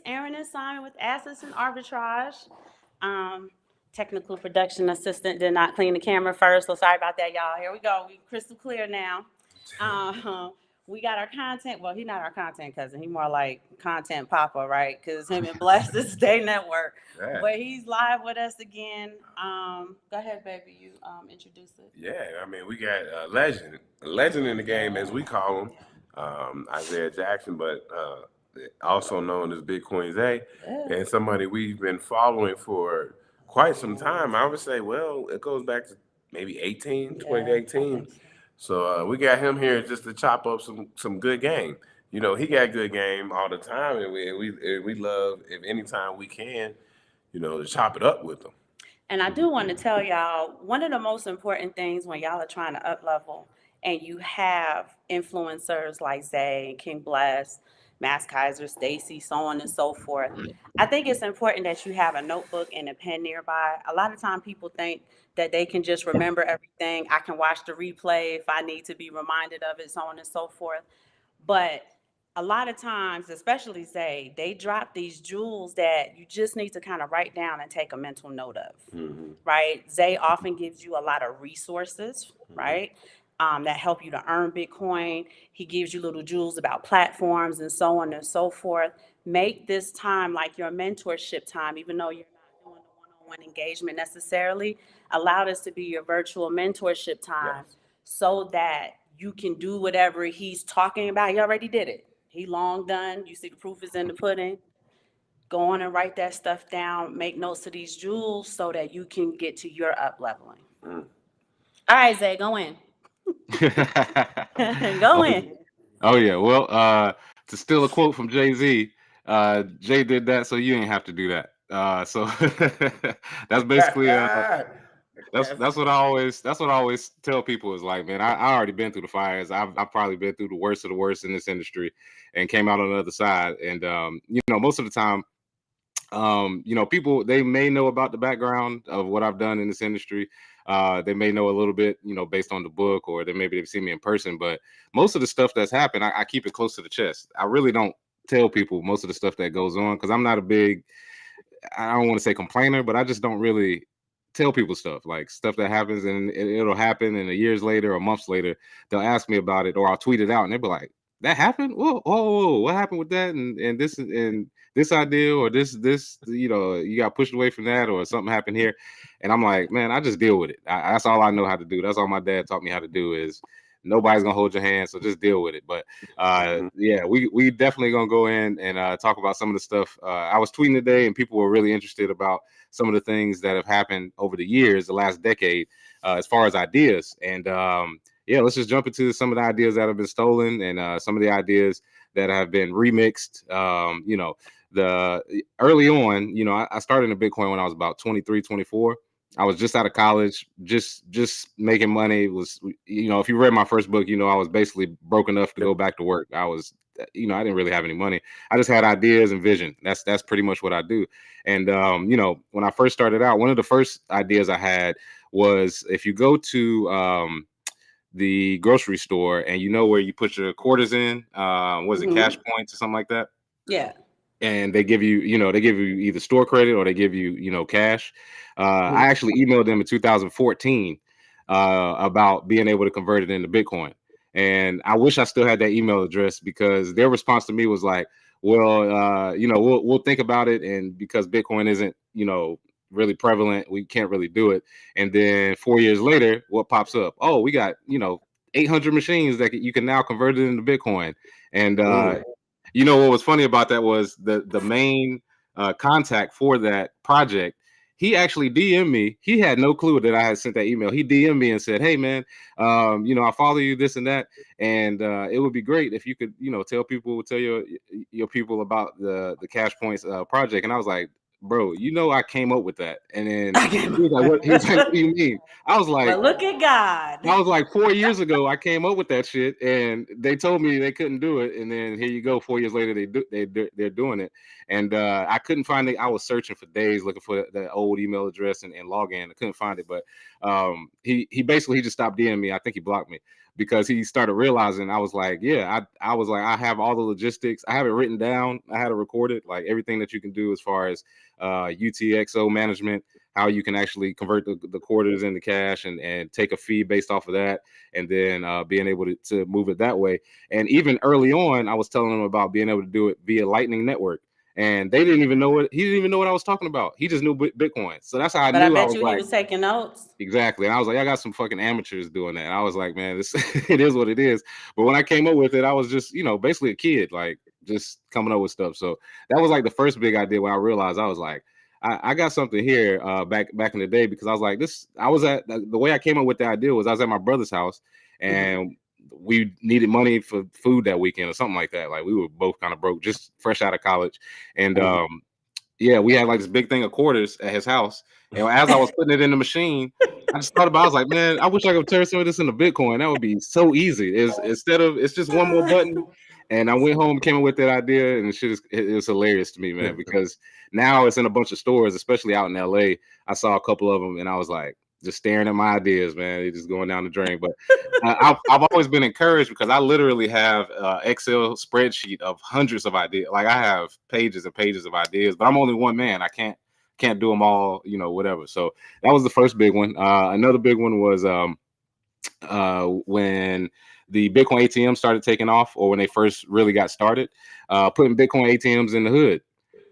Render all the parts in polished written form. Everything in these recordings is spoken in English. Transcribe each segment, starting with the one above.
Aaron and Simon with Assets and Arbitrage. Um, Technical production assistant did not clean the camera first, so sorry about that, y'all. Here we go. We crystal clear now. We got our content. Well, he's not our content cousin. He more like content papa, right? Because him and Bless this day network. Yeah. But he's live with us again. Go ahead, baby. You introduce it. Yeah, I mean, we got a legend in the game, as we call him, Isaiah Jackson, but also known as Bitcoin Zay, and somebody we've been following for quite some time. I would say, well, it goes back to maybe 2018. So we got him here just to chop up some good game. You know, he got good game all the time, and we love, if anytime we can, to chop it up with him. And I do want to tell y'all, one of the most important things when y'all are trying to up level and you have influencers like Zay, King Bless, Mass Kaiser, Stacy, so on and so forth. I think it's important that you have a notebook and a pen nearby. A lot of time people think that they can just remember everything. I can watch the replay if I need to be reminded of it, so on and so forth. But a lot of times, especially Zay, they drop these jewels that you just need to kind of write down and take a mental note of, right? Zay often gives you a lot of resources, right? That help you to earn Bitcoin. He gives you little jewels about platforms and so on and so forth. Make this time like your mentorship time, even though you're not doing the one-on-one engagement necessarily. Allow this to be your virtual mentorship time so that you can do whatever he's talking about. He already did it. He long done. You see the proof is in the pudding. Go on and write that stuff down. Make notes of these jewels so that you can get to your up leveling. All right, Zay, go in. Go in. Oh yeah. Well, to steal a quote from Jay-Z, Jay did that, so you ain't have to do that. So that's basically that's what I always tell people is like, man, I already been through the fires. I've probably been through the worst of the worst in this industry and came out on the other side. And most of the time, people, they may know about the background of what I've done in this industry. They may know a little bit, based on the book, or they've seen me in person. But most of the stuff that's happened, I keep it close to the chest. I really don't tell people most of the stuff that goes on because I'm not a big, I don't want to say complainer, but I just don't really tell people stuff that happens, and it'll happen, and years later or months later they'll ask me about it, or I'll tweet it out and they'll be like, that happened? Whoa, what happened with that? And this idea, or this you got pushed away from that, or something happened here. And I'm like, man, I just deal with it. That's all I know how to do. That's all my dad taught me how to do, is nobody's gonna hold your hand, so just deal with it. But we definitely gonna go in and talk about some of the stuff. I was tweeting today, and people were really interested about some of the things that have happened over the years, the last decade, as far as ideas. And let's just jump into some of the ideas that have been stolen, and some of the ideas that have been remixed. The early on, I started in Bitcoin when I was about 23, 24. I was just out of college, just making money. It was, if you read my first book, I was basically broke enough to go back to work. I was, I didn't really have any money. I just had ideas and vision. That's pretty much what I do. And, when I first started out, one of the first ideas I had was, if you go to the grocery store and where you put your quarters in, was it cash points or something like that? Yeah. And they give you, either store credit or they give you, cash. I actually emailed them in 2014 about being able to convert it into Bitcoin. And I wish I still had that email address, because their response to me was like, well, we'll think about it. And because Bitcoin isn't, really prevalent, we can't really do it. And then 4 years later, what pops up? Oh, we got, 800 machines that you can now convert it into Bitcoin. And, what was funny about that was the main contact for that project. He actually DM'd me. He had no clue that I had sent that email. He DM'd me and said, hey, man, I follow you, this and that. And it would be great if you could, tell your people about the Cash Points project. And I was like, bro, I came up with that. And then he was like, what do you mean? I was like, well, look at God. I was like, 4 years ago, I came up with that shit, and they told me they couldn't do it. And then here you go, 4 years later, they're doing it. And I couldn't find it. I was searching for days looking for that old email address and login. I couldn't find it. But he basically just stopped DMing me. I think he blocked me. because he started realizing. I was like, yeah, I was like, I have all the logistics. I have it written down. I had it recorded, like everything that you can do as far as UTXO management, how you can actually convert the quarters into cash and take a fee based off of that, and then being able to move it that way. And even early on, I was telling them about being able to do it via Lightning Network. And they didn't even know it. He didn't even know what I was talking about. He just knew Bitcoin. So that's how I But I knew. I bet was you he like, was taking notes. exactly. And I was like, I got some fucking amateurs doing that. And I was like, man, this it is what it is. But when I came up with it, I was just, basically a kid, like just coming up with stuff. So that was like the first big idea when I realized I was like, I got something here back in the day, because I was like, I was at the way I came up with the idea was I was at my brother's house, and we needed money for food that weekend or something like that. Like we were both kind of broke, just fresh out of college. And yeah, we had like this big thing of quarters at his house. And as I was putting it in the machine, I just thought about, I was like, man, I wish I could turn some of this into Bitcoin. That would be so easy. It's just one more button. And I went home, came up with that idea, and it's hilarious to me, man, because now it's in a bunch of stores, especially out in LA. I saw a couple of them, and I was like, just staring at my ideas, man. They're just going down the drain. But I've always been encouraged, because I literally have an Excel spreadsheet of hundreds of ideas. Like I have pages and pages of ideas, but I'm only one man. I can't do them all, whatever. So that was the first big one. Another big one was when the Bitcoin ATM started taking off, or when they first really got started, putting Bitcoin ATMs in the hood.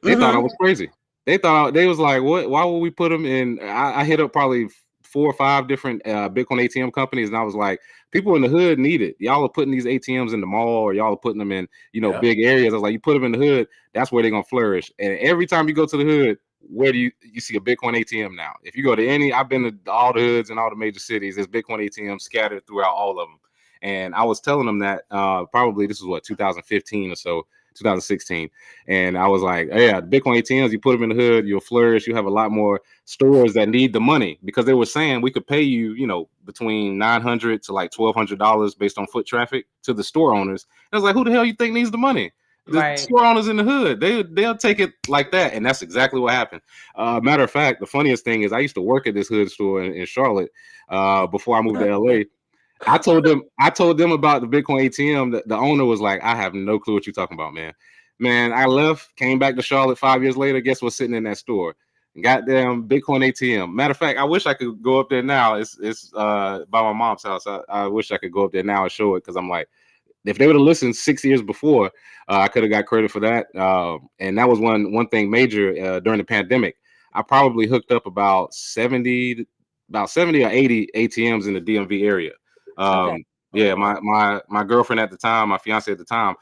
They thought I was crazy. They was like, what? Why would we put them in? I hit up probably 4 or 5 different Bitcoin ATM companies, and I was like, people in the hood need it. Y'all are putting these ATMs in the mall, or y'all are putting them in, big areas. I was like, you put them in the hood, that's where they're gonna flourish. And every time you go to the hood, where do you see a Bitcoin ATM now? If you go to I've been to all the hoods and all the major cities, there's Bitcoin ATMs scattered throughout all of them. And I was telling them that probably this was 2015 or so, 2016. And I was like, yeah, Bitcoin ATMs, you put them in the hood, you'll flourish. You have a lot more stores that need the money, because they were saying we could pay you, between $900 to like $1,200 based on foot traffic to the store owners. I was like, who the hell you think needs the money? The store owners in the hood, they'll take it like that. And that's exactly what happened. Matter of fact, the funniest thing is I used to work at this hood store in Charlotte before I moved to LA. I told them about the Bitcoin ATM. The owner was like, I have no clue what you're talking about, man. Man, I left, came back to Charlotte 5 years later. Guess what's sitting in that store? Goddamn Bitcoin ATM. Matter of fact, I wish I could go up there now. It's by my mom's house. I wish I could go up there now and show it, because I'm like, if they would have listened 6 years before, I could have got credit for that. And that was one thing major during the pandemic. I probably hooked up about 70 or 80 ATMs in the DMV area. Yeah, my girlfriend at the time, my fiance at the time,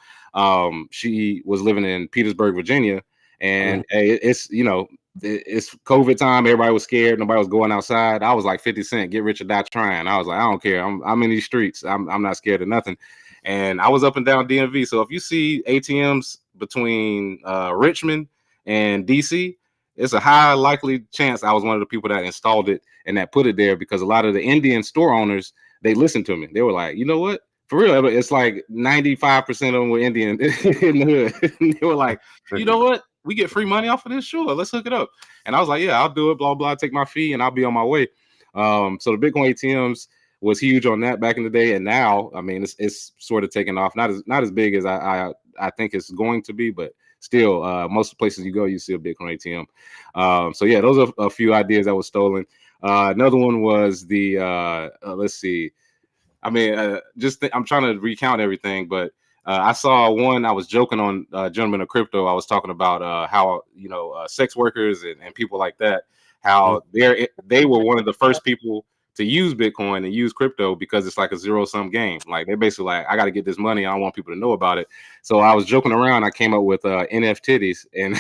she was living in Petersburg, Virginia, and it's COVID time. Everybody was scared. Nobody was going outside. I was like 50 Cent, get rich or die trying. I was like, I don't care. I'm in these streets. I'm not scared of nothing. And I was up and down DMV. So if you see ATMs between Richmond and DC, it's a high likely chance I was one of the people that installed it and that put it there, because a lot of the Indian store owners, they listened to me. They were like, you know what? For real, it's like 95% of them were Indian in the hood. They were like, you know what? We get free money off of this. Sure, let's hook it up. And I was like, yeah, I'll do it. Blah blah. Take my fee and I'll be on my way. So the Bitcoin ATMs was huge on that back in the day, and now, I mean, it's sort of taken off. Not as big as I think it's going to be, but still, most places you go, you see a Bitcoin ATM. So yeah, those are a few ideas that were stolen. Another one was the let's see. I mean, I'm trying to recount everything, but I saw one. I was joking on Gentlemen of Crypto. I was talking about how sex workers and people like that, how they were one of the first people to use Bitcoin and use crypto, because it's like a zero-sum game. Like they're basically like, I got to get this money. I don't want people to know about it. So I was joking around. I came up with NFTs, and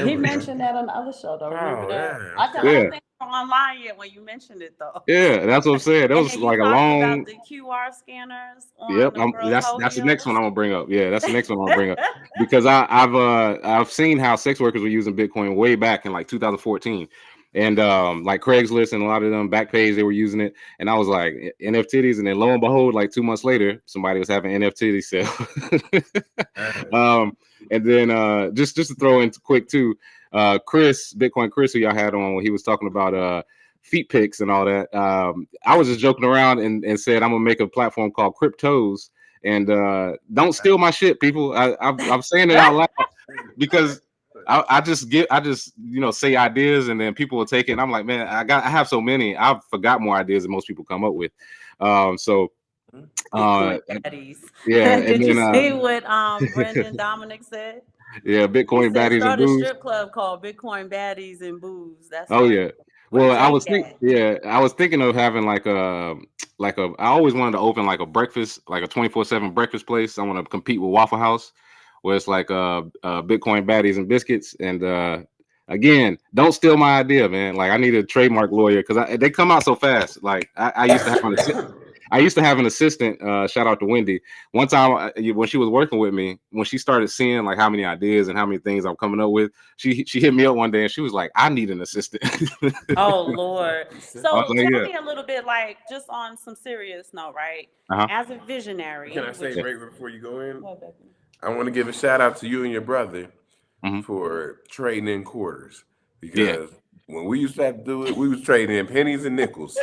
he mentioned that on the other show, though. Remember that? Yeah. I don't think we're online yet when you mentioned it, though. Yeah, that's what I'm saying. That was like a long. About the QR scanners. Yep, that's the next one I'm gonna bring up. Yeah, that's the next one I'm gonna bring up, because I've seen how sex workers were using Bitcoin way back in like 2014. And like Craigslist and a lot of them Backpage, they were using it, and I was like NFTs, and then lo and behold, like 2 months later, somebody was having NFT sale. And then just to throw in quick too, Bitcoin Chris, who y'all had on, when he was talking about feet pics and all that. I was just joking around and said I'm gonna make a platform called Cryptos, and don't steal my shit, people. I'm saying it out loud because I just say ideas and then people will take it. And I'm like, man, I have so many. I've forgot more ideas than most people come up with. So Bitcoin baddies. yeah, and Did you then see what Brendan Dominic said? yeah, He Bitcoin said baddies and start a booze. strip club called Bitcoin Baddies and Booze. That's Oh funny. yeah. Where Well, Jake at? I was thinking of having I always wanted to open like a breakfast, like a 24/7 breakfast place. I want to compete with Waffle House, where it's like Bitcoin baddies and biscuits. And again, don't steal my idea, man. Like I need a trademark lawyer because they come out so fast. Like I used to have I used to have an assistant. Shout out to Wendy. One time when she was working with me, when she started seeing like how many ideas and how many things I'm coming up with, she hit me up one day and she was like, "I need an assistant." Oh Lord. I was So like, tell "Yeah, me a little bit, like just on some serious note, right? uh-huh. As a visionary, Can I say which right before you go in? what, baby? I want to give a shout out to you and your brother Hmm. for trading in quarters Yeah." because when we used to have to do it, we was trading in pennies and nickels.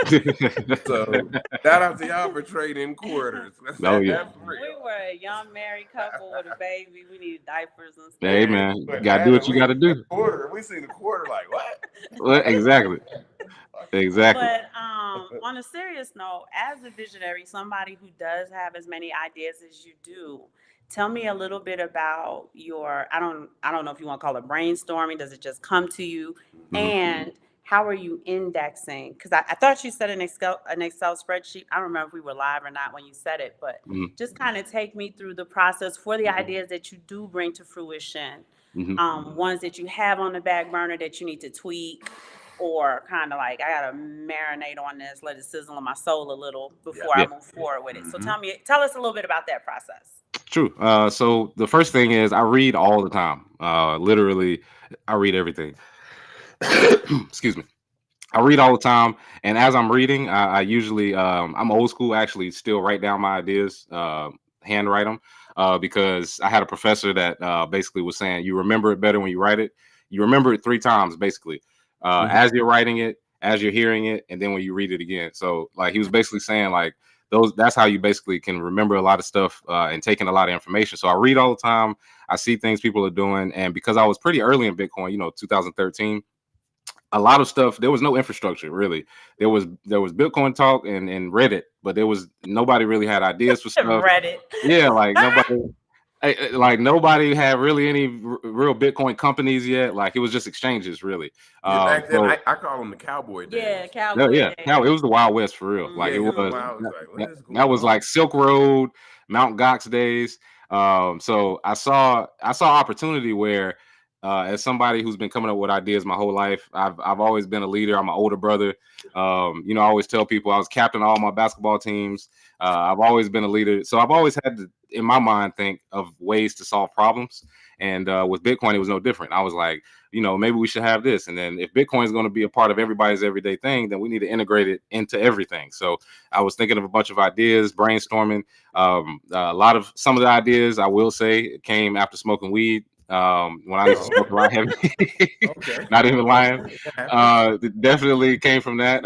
So shout out to y'all for trading in quarters. Oh yeah. That's real. We were a young married couple with a baby. We needed diapers and stuff. Hey man, you But gotta do now what you gotta we do. quarter, we seen a quarter like what? Well, exactly, exactly. But on a serious note, as a visionary, somebody who does have as many ideas as you do, tell me a little bit about your I don't know if you want to call it brainstorming. Does it just come to you? Hmm. And how are you indexing? Because I thought you said an Excel spreadsheet. I don't remember if we were live or not when you said it, but Hmm. just kind of take me through the process for the ideas that you do bring to fruition, Hmm. ones that you have on the back burner that you need to tweak, or kind of like I gotta marinate on this, let it sizzle in my soul a little before Yeah, I move forward with it. So Mm-hmm. tell us a little bit about that process. true. So the first thing is I read all the time. Literally, I read everything. Excuse me. I read all the time, and as I'm reading, I usually I'm old school. Actually, still write down my ideas, handwrite them, because I had a professor that basically was saying you remember it better when you write it. You remember it 3 times, basically, as you're writing it, as you're hearing it, and then when you read it again. So, like he was basically saying, like those that's how you basically can remember a lot of stuff and taking a lot of information. So I read all the time. I see things people are doing, and because I was pretty early in Bitcoin, 2013, a lot of stuff there was no infrastructure really. There was Bitcoin talk and Reddit, but there was nobody really had ideas for stuff. Reddit. Yeah, like nobody had really any real Bitcoin companies yet. Like it was just exchanges really. Yeah, back then So I call them the cowboy Yeah, days. no, cowboy yeah, no, days. it was the Wild West for real. Yeah, Like it it was was wild. I was like, what is that going was on? like Silk Road, Mount Gox days. So I saw opportunity where, as somebody who's been coming up with ideas my whole life, I've always been a leader. I'm an older brother. I always tell people I was captain of all my basketball teams. I've always been a leader, so I've always had to, in my mind, think of ways to solve problems. And with Bitcoin, it was no different. I was like, maybe we should have this. And then if Bitcoin is going to be a part of everybody's everyday thing, then we need to integrate it into everything. So I was thinking of a bunch of ideas, brainstorming. Some of the ideas I will say came after smoking weed. When I used to smoke a lot heavy, Okay. not even lying. It happens. It definitely came from that.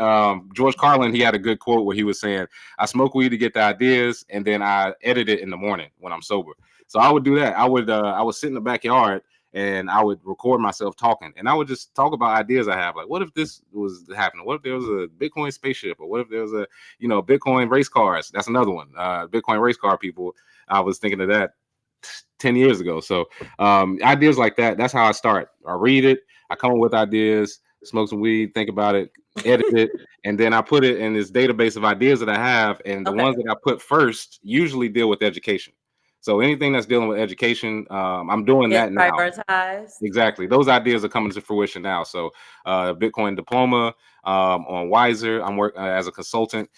George Carlin, he had a good quote where he was saying, "I smoke weed to get the ideas, and then I edit it in the morning when I'm sober." So I would do that. I would sit in the backyard and I would record myself talking, and I would just talk about ideas I have. Like, what if this was happening? What if there was a Bitcoin spaceship, or what if there was a, Bitcoin race cars? That's another one. Bitcoin race car people. I was thinking of that 10 years ago. So ideas like that. That's how I start. I read it. I come up with ideas, smoke some weed, think about it, edit it, and then I put it in this database of ideas that I have. And the ones Okay. that I put first usually deal with education. So anything that's dealing with education, I'm doing Get that now. prioritized. Exactly. Those ideas are coming to fruition now. So, Bitcoin diploma on Wiser. I'm working as a consultant.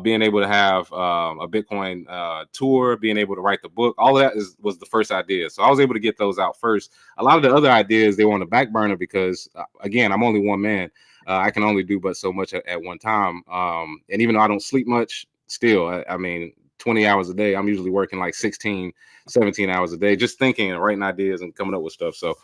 Being able to have a Bitcoin tour, being able to write the book, all of that was the first idea. So I was able to get those out first. A lot of the other ideas they were on the back burner because, again, I'm only one man. I can only do but so much at one time. And even though I don't sleep much, still, I mean, 20 hours a day, I'm usually working like 16, 17 hours a day, just thinking and writing ideas and coming up with stuff. So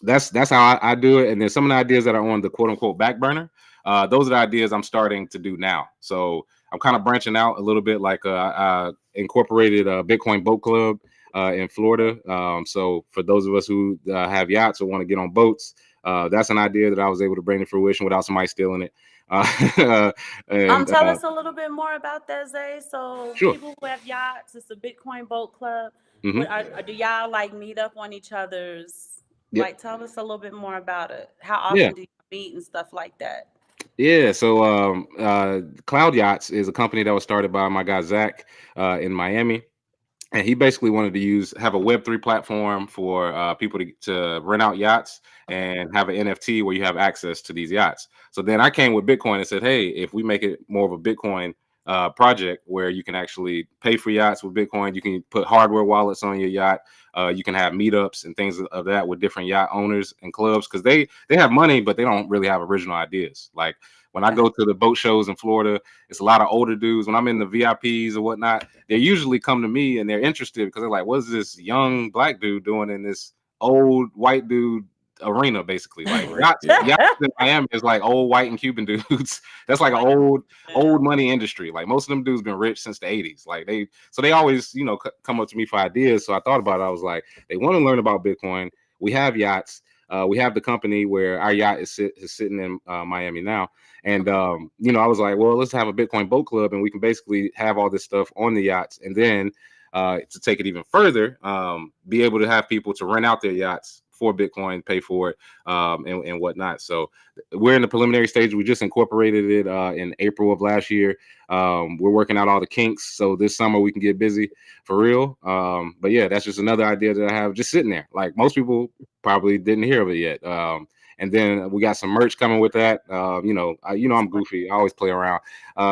that's how I do it. And then some of the ideas that are on the quote unquote back burner, those are the ideas I'm starting to do now. So I'm kind of branching out a little bit. Like I incorporated a Bitcoin boat club in Florida. So for those of us who have yachts or want to get on boats, that's an idea that I was able to bring to fruition without somebody stealing it. And Tell us a little bit more about that, Zay. So sure. people who have yachts, it's a Bitcoin boat club. Mm-hmm. Do y'all like meet up on each other's? Yep. Like, tell us a little bit more about it. How often Yeah. do you meet and stuff like that? Yeah, so Cloud Yachts is a company that was started by my guy Zach in Miami. And he basically wanted to have a Web3 platform for people to rent out yachts and have an NFT where you have access to these yachts. So then I came with Bitcoin and said, hey, if we make it more of a Bitcoin project where you can actually pay for yachts with Bitcoin, you can put hardware wallets on your yacht. You can have meetups and things of that with different yacht owners and clubs because they have money, but they don't really have original ideas. Like when I go to the boat shows in Florida, it's a lot of older dudes. When I'm in the VIPs or whatnot, they usually come to me and they're interested because they're like, what's this young black dude doing in this old white dude arena, basically? Like yachts in Miami is like old white and Cuban dudes. That's like an old money industry. Like most of them dudes been rich since the 80s. Like they always, come up to me for ideas. So I thought about it. I was like, they want to learn about Bitcoin. We have yachts. We have the company where our yacht is sitting in Miami now. And, I was like, well, let's have a Bitcoin boat club and we can basically have all this stuff on the yachts. And then to take it even further, be able to have people to rent out their yachts for Bitcoin, pay for it, and whatnot. So we're in the preliminary stage. We just incorporated it in April of last year. We're working out all the kinks. So this summer we can get busy for real. But yeah, that's just another idea that I have just sitting there. Like most people probably didn't hear of it yet. And then we got some merch coming with that. I'm goofy. I always play around.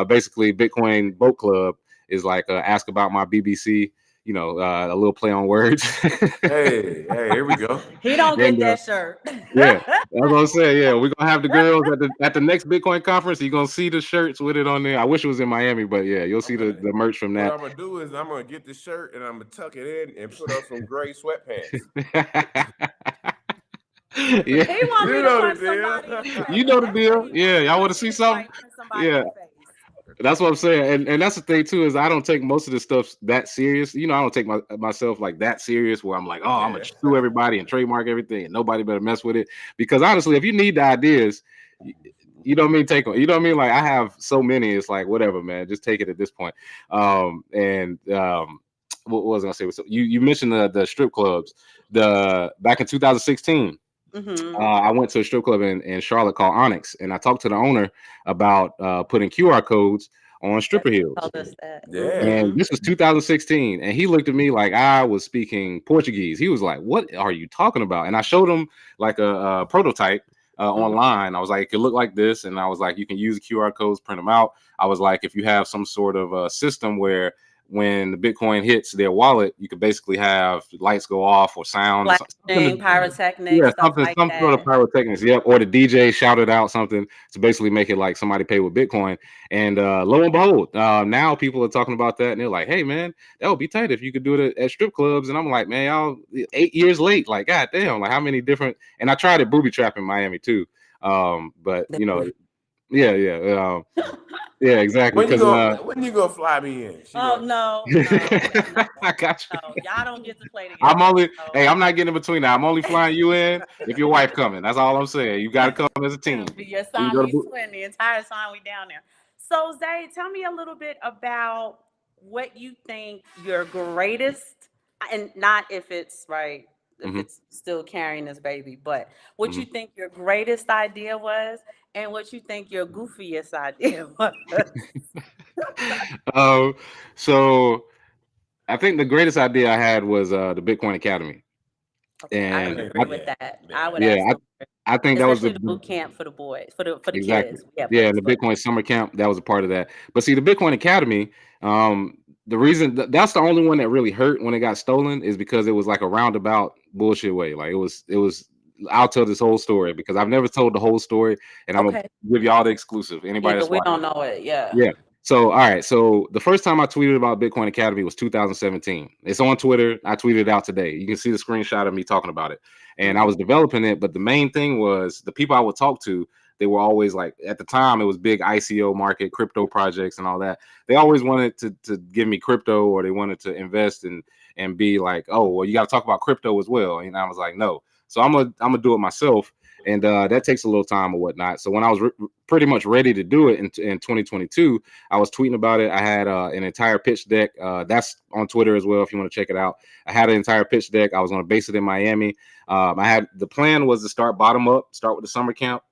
Basically, Bitcoin Boat Club is like ask about my BBC. A little play on words. hey, here we go. He don't get that shirt. Yeah, that's what I'm saying. Yeah, we're gonna have the girls at the next Bitcoin conference. You're gonna see the shirts with it on there. I wish it was in Miami, but yeah, you'll see the merch from that. What I'm gonna do is I'm gonna get the shirt and I'm gonna tuck it in and put on some gray sweatpants. Yeah. He want me to punch somebody. You know the deal. Yeah, y'all want to see something? Yeah. That's what I'm saying, and that's the thing too is I don't take most of this stuff that serious. I don't take myself like that serious where I'm like, oh, I'm gonna sue everybody and trademark everything, and nobody better mess with it. Because honestly, if you need the ideas, you know what I mean, take them. You know what I mean? Like I have so many, it's like whatever, man, just take it at this point. What was I gonna say? So you mentioned the strip clubs. Back in 2016. Mm-hmm. I went to a strip club in Charlotte called Onyx, and I talked to the owner about putting QR codes on stripper heels. And this was 2016, and he looked at me like I was speaking Portuguese. He was like, "What are you talking about?" And I showed him like a prototype online. I was like, "It could look like this," and I was like, "You can use the QR codes, print them out." I was like, "If you have some sort of system where when the Bitcoin hits their wallet, you could basically have lights go off or sound, pyrotechnics, some sort of pyrotechnics. Yep, or the DJ shouted out something to basically make it like somebody paid with Bitcoin. And lo and behold, now people are talking about that, and they're like, "Hey, man, that would be tight if you could do it at strip clubs." And I'm like, "Man, y'all 8 years late. Like, god damn, like how many different?" And I tried it booby trap in Miami too, but yeah. Yeah, exactly. When you gonna fly me in? No. I got you. No, y'all don't get to play together. I'm not getting in between that. I'm only flying you in if your wife coming. That's all I'm saying. You got to come as a team. Your Siamese twin the entire time we down there. So Zay, tell me a little bit about what you think your greatest, and not if it's right, if it's still carrying this baby, but what you think your greatest idea was, and what you think your goofiest idea was. So I think the greatest idea I had was the Bitcoin Academy. Okay, and I would agree with that. I think that was the boot camp for the boys, for the exactly. kids. Yeah, the Bitcoin summer camp, that was a part of that. But see, the Bitcoin Academy, the reason that's the only one that really hurt when it got stolen is because it was like a roundabout bullshit way. Like it was. I'll tell this whole story because I've never told the whole story, and I'm gonna give you all the exclusive. Anybody that's we don't know it, yeah. So, all right. So the first time I tweeted about Bitcoin Academy was 2017. It's on Twitter. I tweeted it out today. You can see the screenshot of me talking about it. And I was developing it, but the main thing was the people I would talk to, they were always like, at the time it was big ICO market, crypto projects and all that. They always wanted to give me crypto, or they wanted to invest and be like, oh, well, you got to talk about crypto as well. And I was like, no. So I'm gonna do it myself, and that takes a little time or whatnot. So when I was pretty much ready to do it in 2022, I was tweeting about it. I had an entire pitch deck. That's on Twitter as well if you want to check it out. I had an entire pitch deck. I was going to base it in Miami. The plan was to start bottom up, start with the summer camp,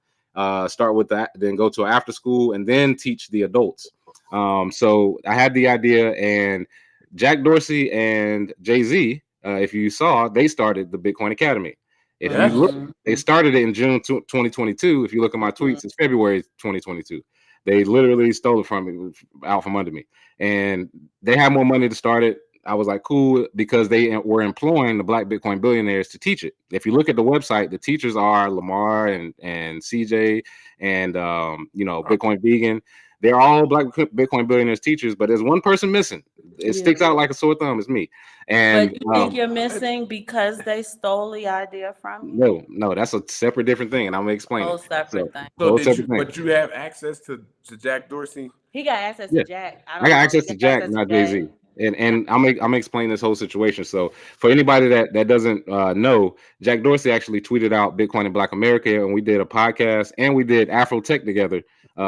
start with that, then go to after school, and then teach the adults. So I had the idea, and Jack Dorsey and Jay-Z, if you saw, they started the Bitcoin Academy. If you look, they started it in June 2022. If you look at my tweets, it's February 2022. They literally stole it from me, out from under me, and they had more money to start it. I was like, cool, because they were employing the Black Bitcoin billionaires to teach it. If you look at the website, the teachers are Lamar and CJ and Bitcoin Vegan. They're all Black Bitcoin billionaires teachers, but there's one person missing. It sticks out like a sore thumb. It's me. And but you think you're missing because they stole the idea from you? No, that's a separate different thing, and I'm gonna explain whole it. Separate thing. So but you have access to Jack Dorsey? He got access to Jack. I got access to Jack, not Jay-Z. And I'm gonna explain this whole situation. So for anybody that doesn't know, Jack Dorsey actually tweeted out Bitcoin in Black America, and we did a podcast, and we did Afro Tech together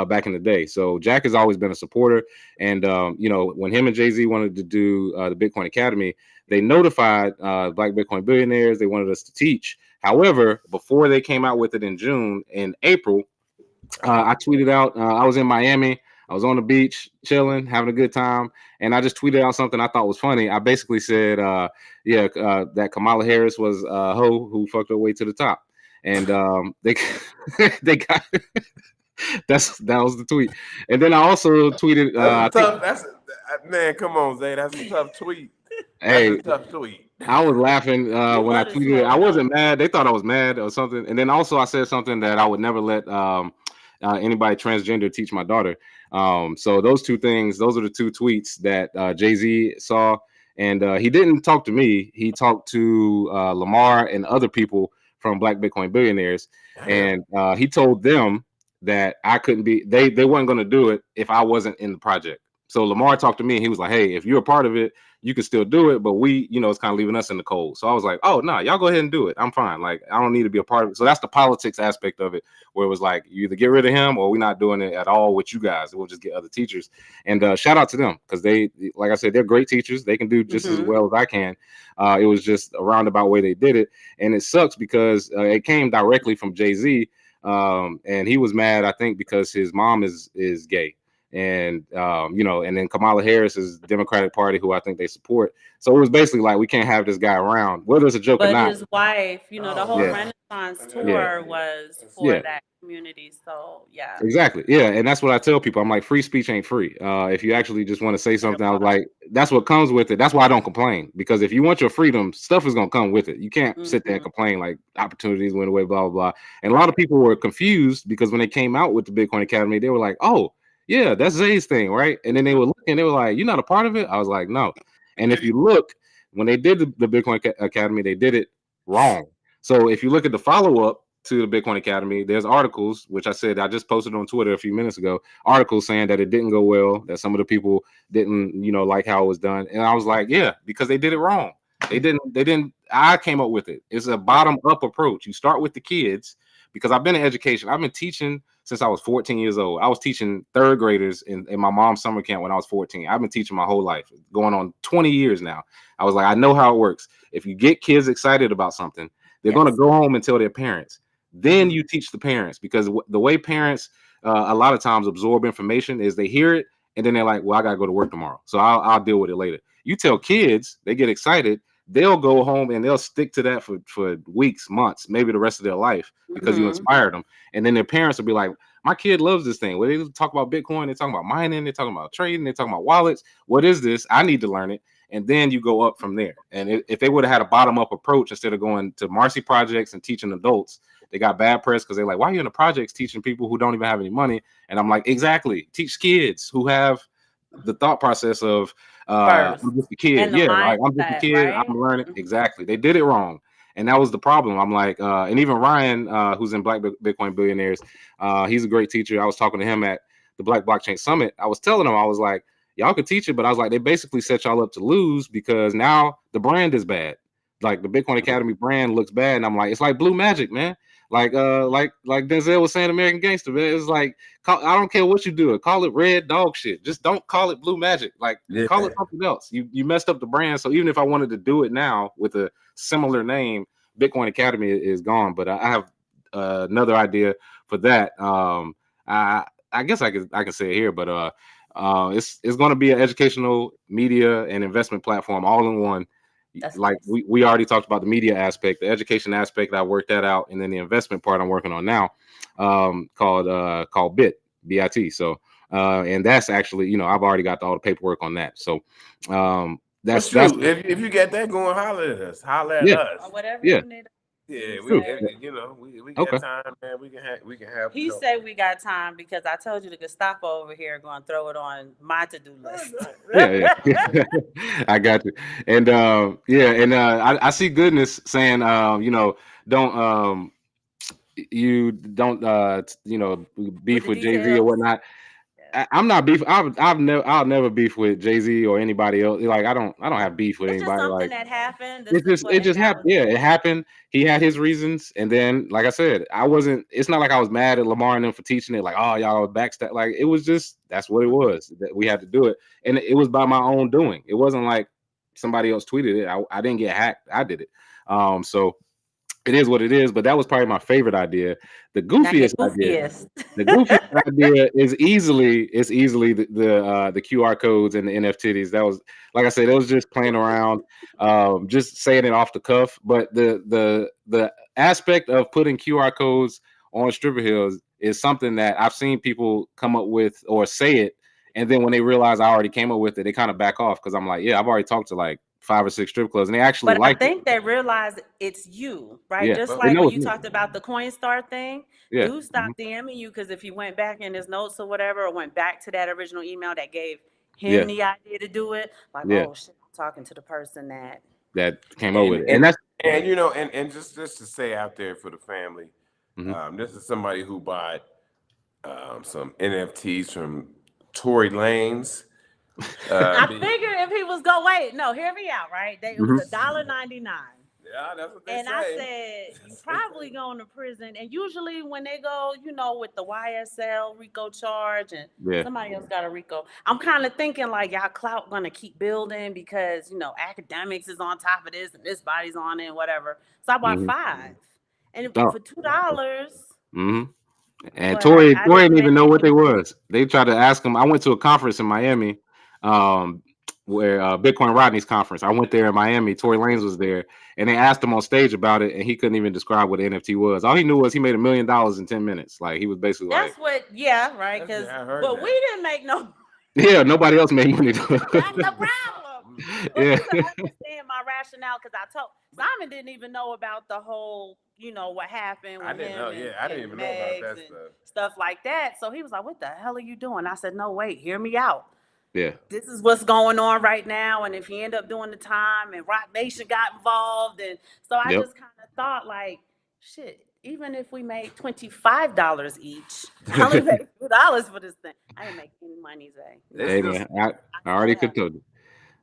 back in the day. So Jack has always been a supporter, and when him and Jay-Z wanted to do the Bitcoin Academy, they notified Black Bitcoin billionaires. They wanted us to teach. However, before they came out with it in June, in April, I tweeted out, I was in Miami. I was on the beach, chilling, having a good time, and I just tweeted out something I thought was funny. I basically said, that Kamala Harris was a hoe who fucked her way to the top, and they they got that was the tweet. And then I also tweeted, man, come on, Zay, that's a tough tweet. Hey, that's a tough tweet. I was laughing when I tweeted it. I wasn't mad. They thought I was mad or something. And then also I said something that I would never let anybody transgender teach my daughter. So those two things, those are the two tweets that Jay-Z saw. And he didn't talk to me. He talked to Lamar and other people from Black Bitcoin billionaires. And he told them that I couldn't be, they weren't going to do it if I wasn't in the project. So Lamar talked to me and he was like, hey, if you're a part of it, you can still do it, but we, it's kind of leaving us in the cold. So I was like, oh, no, y'all go ahead and do it. I'm fine. Like, I don't need to be a part of it. So that's the politics aspect of it, where it was like, you either get rid of him or we're not doing it at all with you guys. We'll just get other teachers. And shout out to them, because they, like I said, they're great teachers. They can do just as well as I can. It was just a roundabout way they did it. And it sucks because it came directly from Jay-Z. And he was mad, I think, because his mom is gay. And and then Kamala Harris is Democratic Party, who I think they support. So it was basically like, we can't have this guy around, whether it's a joke or not. But his wife, the whole Renaissance tour was for that community. So exactly. Yeah. And that's what I tell people. I'm like, free speech ain't free. If you actually just want to say something, I was like, that's what comes with it. That's why I don't complain, because if you want your freedom, stuff is gonna come with it. You can't sit there and complain like opportunities went away, blah blah blah. And a lot of people were confused because when they came out with the Bitcoin Academy, they were like, oh yeah, that's Zay's thing, right? And then they were looking, they were like, you're not a part of it? I was like, no. And if you look, when they did the Bitcoin Academy, they did it wrong. So if you look at the follow-up to the Bitcoin Academy, there's articles, which I said, I just posted on Twitter a few minutes ago, articles saying that it didn't go well, that some of the people didn't, like how it was done. And I was like, yeah, because they did it wrong. They didn't, I came up with it. It's a bottom-up approach. You start with the kids, because I've been in education. I've been teaching since I was 14 years old. I was teaching third graders in my mom's summer camp when I was 14. I've been teaching my whole life, going on 20 years now. I was like, I know how it works. If you get kids excited about something, they're going to go home and tell their parents. Then you teach the parents, because the way parents a lot of times absorb information is they hear it and then they're like, well, I got to go to work tomorrow, so I'll deal with it later. You tell kids, they get excited, they'll go home and they'll stick to that for weeks, months, maybe the rest of their life, because you inspired them. And then their parents will be like, my kid loves this thing. Well, they talk about Bitcoin, they're talking about mining, they're talking about trading, they're talking about wallets. What is this? I need to learn it. And then you go up from there. And if they would have had a bottom-up approach instead of going to Marcy projects and teaching adults, they got bad press because they're like, why are you in the projects teaching people who don't even have any money? And I'm like, exactly. Teach kids who have the thought process of I'm just a kid. Yeah, like, I'm just a kid. Right? I'm learning. Exactly. They did it wrong. And that was the problem. I'm like, and even Ryan, who's in Black Bitcoin Billionaires, he's a great teacher. I was talking to him at the Black Blockchain Summit. I was telling him, I was like, y'all could teach it, but I was like, they basically set y'all up to lose because now the brand is bad. Like the Bitcoin Academy brand looks bad, and I'm like, it's like Blue Magic, man. Like Denzel was saying, American Gangster, man. It's like, I don't care what you do, call it red dog shit. Just don't call it Blue Magic. Like, call it something else. You messed up the brand. So even if I wanted to do it now with a similar name, Bitcoin Academy is gone. But I have another idea for that. I guess I can say it here, but it's going to be an educational media and investment platform all in one. That's like nice. we already talked about the media aspect, the education aspect. I worked that out, and then the investment part I'm working on now, called BIT. So and that's actually, I've already got all the paperwork on that. So that's if you get that going, holler at us. Holler at us. Or whatever Yeah. you need. Yeah, True. we Okay. got time, man. We can have. He said we got time because I told you the Gestapo over here going to throw it on my to-do list. Yeah. I got you. And I see Goodness saying, don't beef with Jay-Z or whatnot. I'm not beef. I'll never beef with Jay-Z or anybody else. Like I don't have beef with It's just anybody. something Like that happened. it just happened. Yeah, it happened. He had his reasons, and then, like I said, it's not like I was mad at Lamar and them for teaching it. Like, oh, y'all backstab. Like it was just that's what it was. That we had to do it, and it was by my own doing. It wasn't like somebody else tweeted it. I didn't get hacked. I did it. So it is what it is. But that was probably my favorite idea. The goofiest idea. The goofiest idea is easily the QR codes and the NFTs. That was, like I said, it was just playing around, just saying it off the cuff. But the aspect of putting QR codes on stripper heels is something that I've seen people come up with or say it, and then when they realize I already came up with it, they kind of back off because I'm like, yeah, I've already talked to like 5 or 6 strip clubs, and they actually I think they realize it's you, right? Yeah. Just like when you talked about the Coinstar thing, Yeah. dude stopped DMing you because if he went back in his notes or whatever, or went back to that original email that gave him the idea to do it, like, oh shit, I'm talking to the person that came up with it. And that's and just to say out there for the family, this is somebody who bought some NFTs from Tory Lanez. I figured if he was hear me out, right? It was $1.99. Yeah, that's what they say. And I said, you probably going to prison. And usually when they go, with the YSL RICO charge and somebody else got a RICO, I'm kind of thinking like y'all clout going to keep building because, academics is on top of this and this body's on it and whatever. So I bought 5. And for $2. And Tory didn't even know what they was. They tried to ask him. I went to a conference in Miami, where Bitcoin Rodney's conference. I went there in Miami. Tory Lanez was there, and they asked him on stage about it, and he couldn't even describe what an NFT was. All he knew was he made $1 million in 10 minutes. Like he was basically that's right. Because we didn't make no. Yeah, nobody else made money. That's the problem. You understand my rationale because I told Simon didn't even know about the whole, what happened with him. I didn't even know about that stuff like that. So he was like, "What the hell are you doing?" I said, "No, wait, hear me out. Yeah, this is what's going on right now, and if he end up doing the time, and Rock Nation got involved, and so I just kind of thought like, shit." Even if we made $25 each, I only paid $2 for this thing. I didn't make any money, Zay. Hey man, I already could have told you.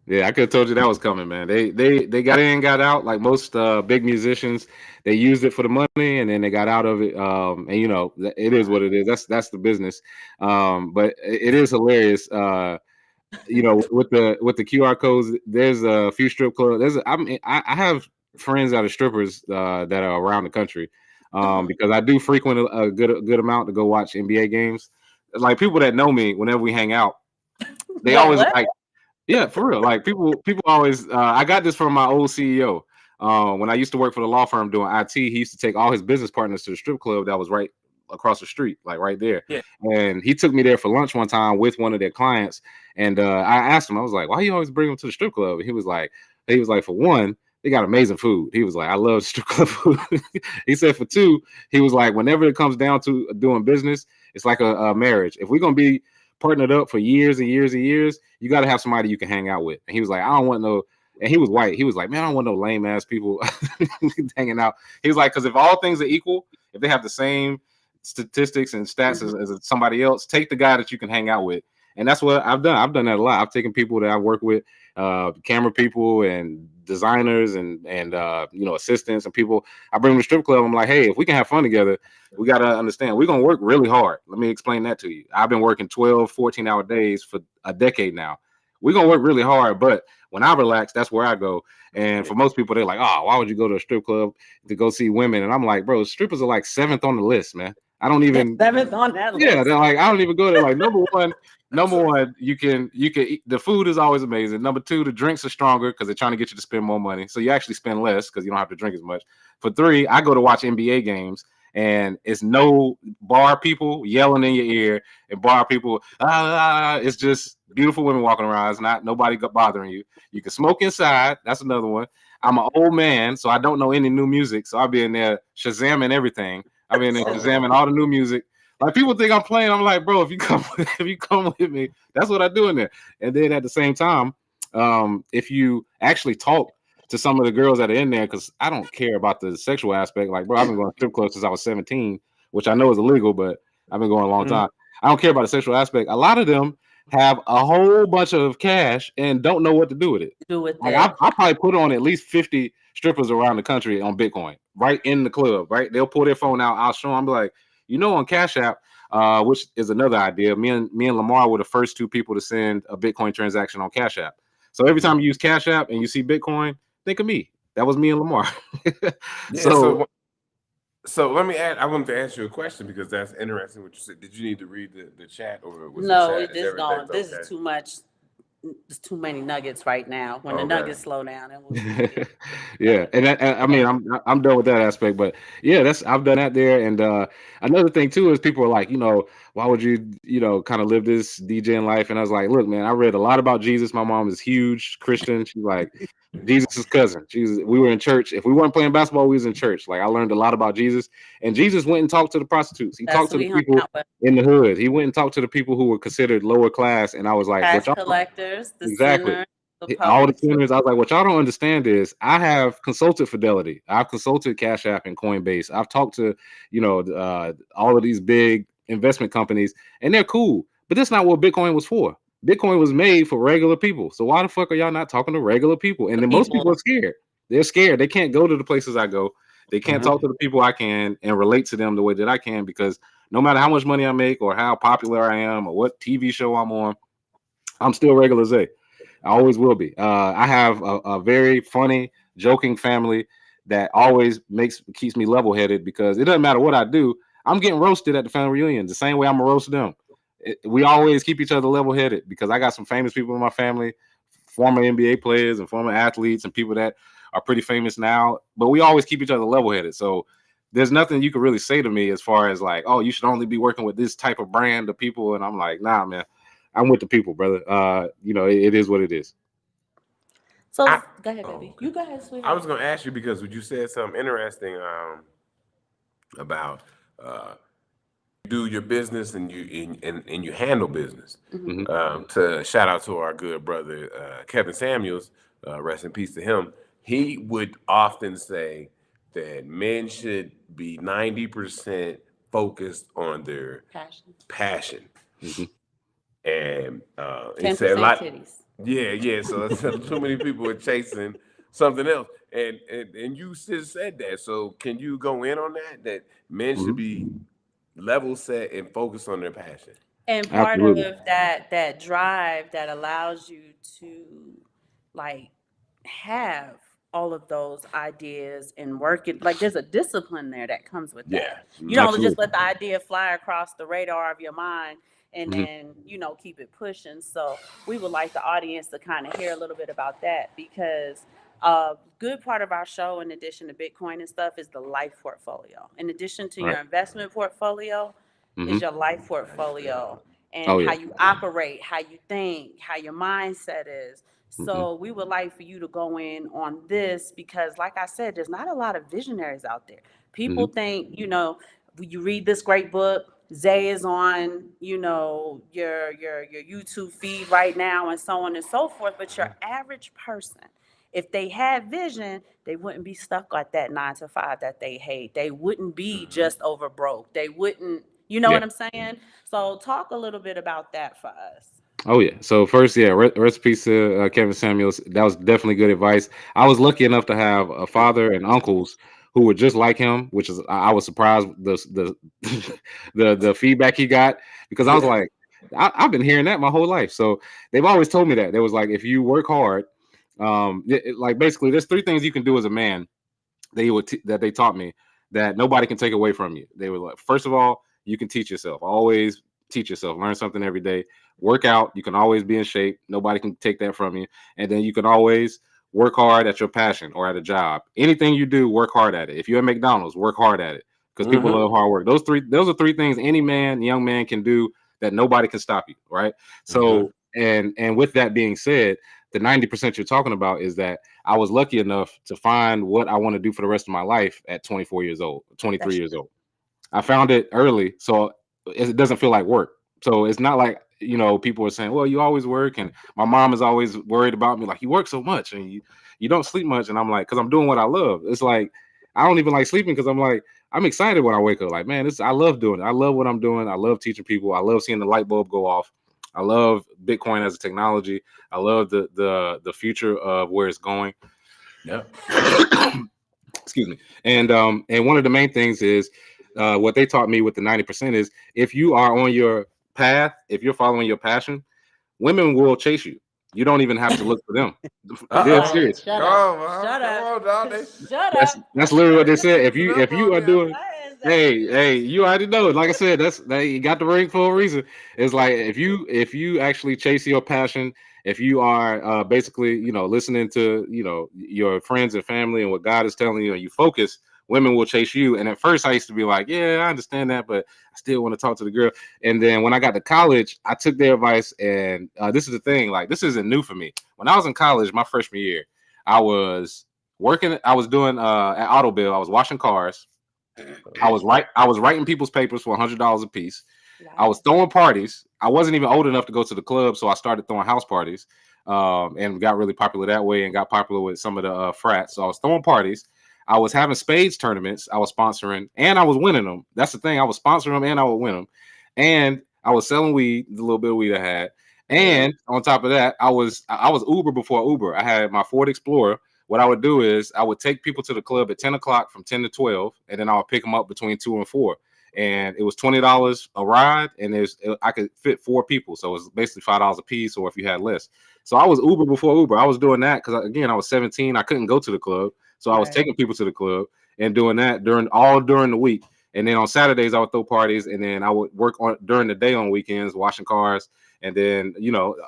Yeah, I could have told you that was coming, man. They got in, got out like most big musicians. They used it for the money, and then they got out of it. And it is what it is. That's the business. But it is hilarious. With the QR codes, there's a few strip clubs. I have friends that are strippers that are around the country. Because I do frequent a good amount to go watch NBA games. Like people that know me, whenever we hang out, they always like, yeah, for real. Like people always. I got this from my old CEO. When I used to work for the law firm doing IT, he used to take all his business partners to the strip club that was right across the street, like right there. Yeah. And he took me there for lunch one time with one of their clients, and I asked him, I was like, "Why you always bring them to the strip club?" And he was like, for one, they got amazing food. He was like, I love strip club food. He said for 2, he was like, whenever it comes down to doing business, it's like a marriage. If we're going to be partnered up for years and years and years, you got to have somebody you can hang out with. And he was like, I don't want no and he was white. He was like, man, I don't want no lame ass people hanging out. He was like, because if all things are equal, if they have the same statistics and stats as somebody else, take the guy that you can hang out with. And that's what I've done. I've done that a lot. I've taken people that I work with, camera people and designers and assistants and people. I bring them to the strip club. I'm like, hey, if we can have fun together, we got to understand we're going to work really hard. Let me explain that to you. I've been working 12, 14-hour days for a decade now. We're going to work really hard, but when I relax, that's where I go. And for most people, they're like, oh, why would you go to a strip club to go see women? And I'm like, bro, strippers are like 7th on the list, man. I don't even 7th on that list. Yeah, they're like, I don't even go there. Like number one, you can eat, the food is always amazing. Number 2, the drinks are stronger because they're trying to get you to spend more money. So you actually spend less because you don't have to drink as much. For 3, I go to watch NBA games and it's no bar people yelling in your ear and bar people. It's just beautiful women walking around. It's not nobody bothering you. You can smoke inside. That's another one. I'm an old man, so I don't know any new music. So I'll be in there Shazamming everything. I've been examining all the new music. Like people think I'm playing. I'm like, bro, if you come with me, that's what I do in there. And then at the same time, if you actually talk to some of the girls that are in there, because I don't care about the sexual aspect. Like, bro, I've been going to strip clubs since I was 17, which I know is illegal, but I've been going a long time. I don't care about the sexual aspect. A lot of them have a whole bunch of cash and don't know what to do with it. Like I probably put on at least 50 strippers around the country on Bitcoin, right in the club, right? They'll pull their phone out. I'll show them. I'm like, on Cash App, which is another idea. Me and Lamar were the first 2 people to send a Bitcoin transaction on Cash App. So every time you use Cash App and you see Bitcoin, think of me. That was me and Lamar. So let me add. I wanted to ask you a question because that's interesting what you said. Did you need to read the chat or was no? The chat? This is too much. There's too many nuggets right now. When the nuggets slow down, and yeah, and I mean, I'm done with that aspect, but yeah, I've done that there. And another thing too is people are like, why would you, kind of live this DJing life? And I was like, look, man, I read a lot about Jesus. My mom is huge Christian. She's like Jesus' cousin. We were in church. If we weren't playing basketball, we was in church. Like I learned a lot about Jesus, and Jesus went and talked to the prostitutes. He talked to the people in the hood. He went and talked to the people who were considered lower class. And I was like, tax collectors, the sinners, all the sinners. I was like, what y'all don't understand is I have consulted Fidelity. I've consulted Cash App and Coinbase. I've talked to, all of these big investment companies, and they're cool. But that's not what Bitcoin was for. Bitcoin was made for regular people. So why the fuck are y'all not talking to regular people? And then most people are scared. They're scared. They can't go to the places I go. They can't talk to the people I can and relate to them the way that I can, because no matter how much money I make or how popular I am or what TV show I'm on, I'm still regular Zay. I always will be. I have a very funny, joking family that always keeps me level-headed, because it doesn't matter what I do. I'm getting roasted at the family reunions the same way I'm gonna roast them. We always keep each other level-headed, because I got some famous people in my family, former NBA players and former athletes and people that are pretty famous now, but we always keep each other level-headed. So there's nothing you can really say to me as far as like, oh, you should only be working with this type of brand of people. And I'm like, nah, man, I'm with the people, brother. It is what it is. So go ahead, baby. You go ahead, sweetheart. I was gonna ask you because you said something interesting about do your business and you handle business. To shout out to our good brother Kevin Samuels, rest in peace to him. He would often say that men should be 90% focused on their passion. And he said a lot. Titties. Yeah. So too many people are chasing something else, and you just said that. So can you go in on that? That men should be level set and focus on their passion. And part of that drive that allows you to like have all of those ideas and work it, like there's a discipline there that comes with that. You don't just let the idea fly across the radar of your mind and then keep it pushing. So we would like the audience to kind of hear a little bit about that, because a good part of our show, in addition to Bitcoin and stuff, is the life portfolio. In addition to your investment portfolio, is your life portfolio and how you operate, how you think, how your mindset is. So we would like for you to go in on this, because like I said, there's not a lot of visionaries out there. People think, you read this great book, Zay is on, your YouTube feed right now and so on and so forth. But your average person If they had vision, they wouldn't be stuck at that 9 to 5 that they hate. They wouldn't be just over broke. They wouldn't, you know Yeah. what I'm saying? So talk a little bit about that for us. Oh yeah. So first, yeah, rest in peace to Kevin Samuels. That was definitely good advice. I was lucky enough to have a father and uncles who were just like him, which is I was surprised the the feedback he got, because I was like, I've been hearing that my whole life. So they've always told me that. They was like, if you work hard, like basically, there's three things you can do as a man that they taught me that nobody can take away from you. They were like, first of all, you can teach yourself. Always teach yourself. Learn something every day. Work out. You can always be in shape. Nobody can take that from you. And then you can always work hard at your passion or at a job. Anything you do, work hard at it. If you're at McDonald's, work hard at it, because people love hard work. Those are three things any man, young man can do that nobody can stop you. Right. So and with that being said, the 90% you're talking about is that I was lucky enough to find what I want to do for the rest of my life at 24 years old, 23 That's years old. I found it early, so it doesn't feel like work. So it's not like, people are saying, "Well, you always work," and my mom is always worried about me, like, "You work so much and you don't sleep much," and I'm like, "Because I'm doing what I love." It's like I don't even like sleeping because I'm like I'm excited when I wake up. Like, man, I love doing it. I love what I'm doing. I love teaching people. I love seeing the light bulb go off. I love Bitcoin as a technology. I love the future of where it's going. Yeah. Excuse me. And one of the main things is what they taught me with the 90% is if you are on your path, if you're following your passion, women will chase you. You don't even have to look for them. They're serious. Shut Come up. on, Shut come up. on, dog. Shut That's up. that's literally what they said. If Listen you up if you on are them. doing, hey, you already know it. Like I said, you got the ring for a reason. It's like if you actually chase your passion, if you are basically listening to your friends and family and what God is telling you, and you focus, women will chase you. And at first, I used to be like, yeah, I understand that, but I still want to talk to the girl. And then when I got to college, I took their advice. And this is the thing, like this isn't new for me. When I was in college, my freshman year, I was working. I was doing at Auto Bill. I was washing cars. I was writing people's papers for $100 a piece. I was throwing parties. I wasn't even old enough to go to the club, so I started throwing house parties, and got really popular that way, and got popular with some of the frats. So I was throwing parties. I was having spades tournaments. I was sponsoring, and I was winning them. That's the thing. I was sponsoring them, and I would win them. And I was selling weed, the little bit of weed I had. And on top of that, I was Uber before Uber. I had my Ford Explorer. What I would do is I would take people to the club at 10 o'clock from 10 to 12, and then I would pick them up between 2 and 4. And it was $20 a ride, and I could fit 4 people. So it was basically $5 a piece, or if you had less. So I was Uber before Uber. I was doing that because, again, I was 17. I couldn't go to the club. So I was taking people to the club and doing that during the week. And then on Saturdays, I would throw parties, and then I would work during the day on weekends, washing cars, and then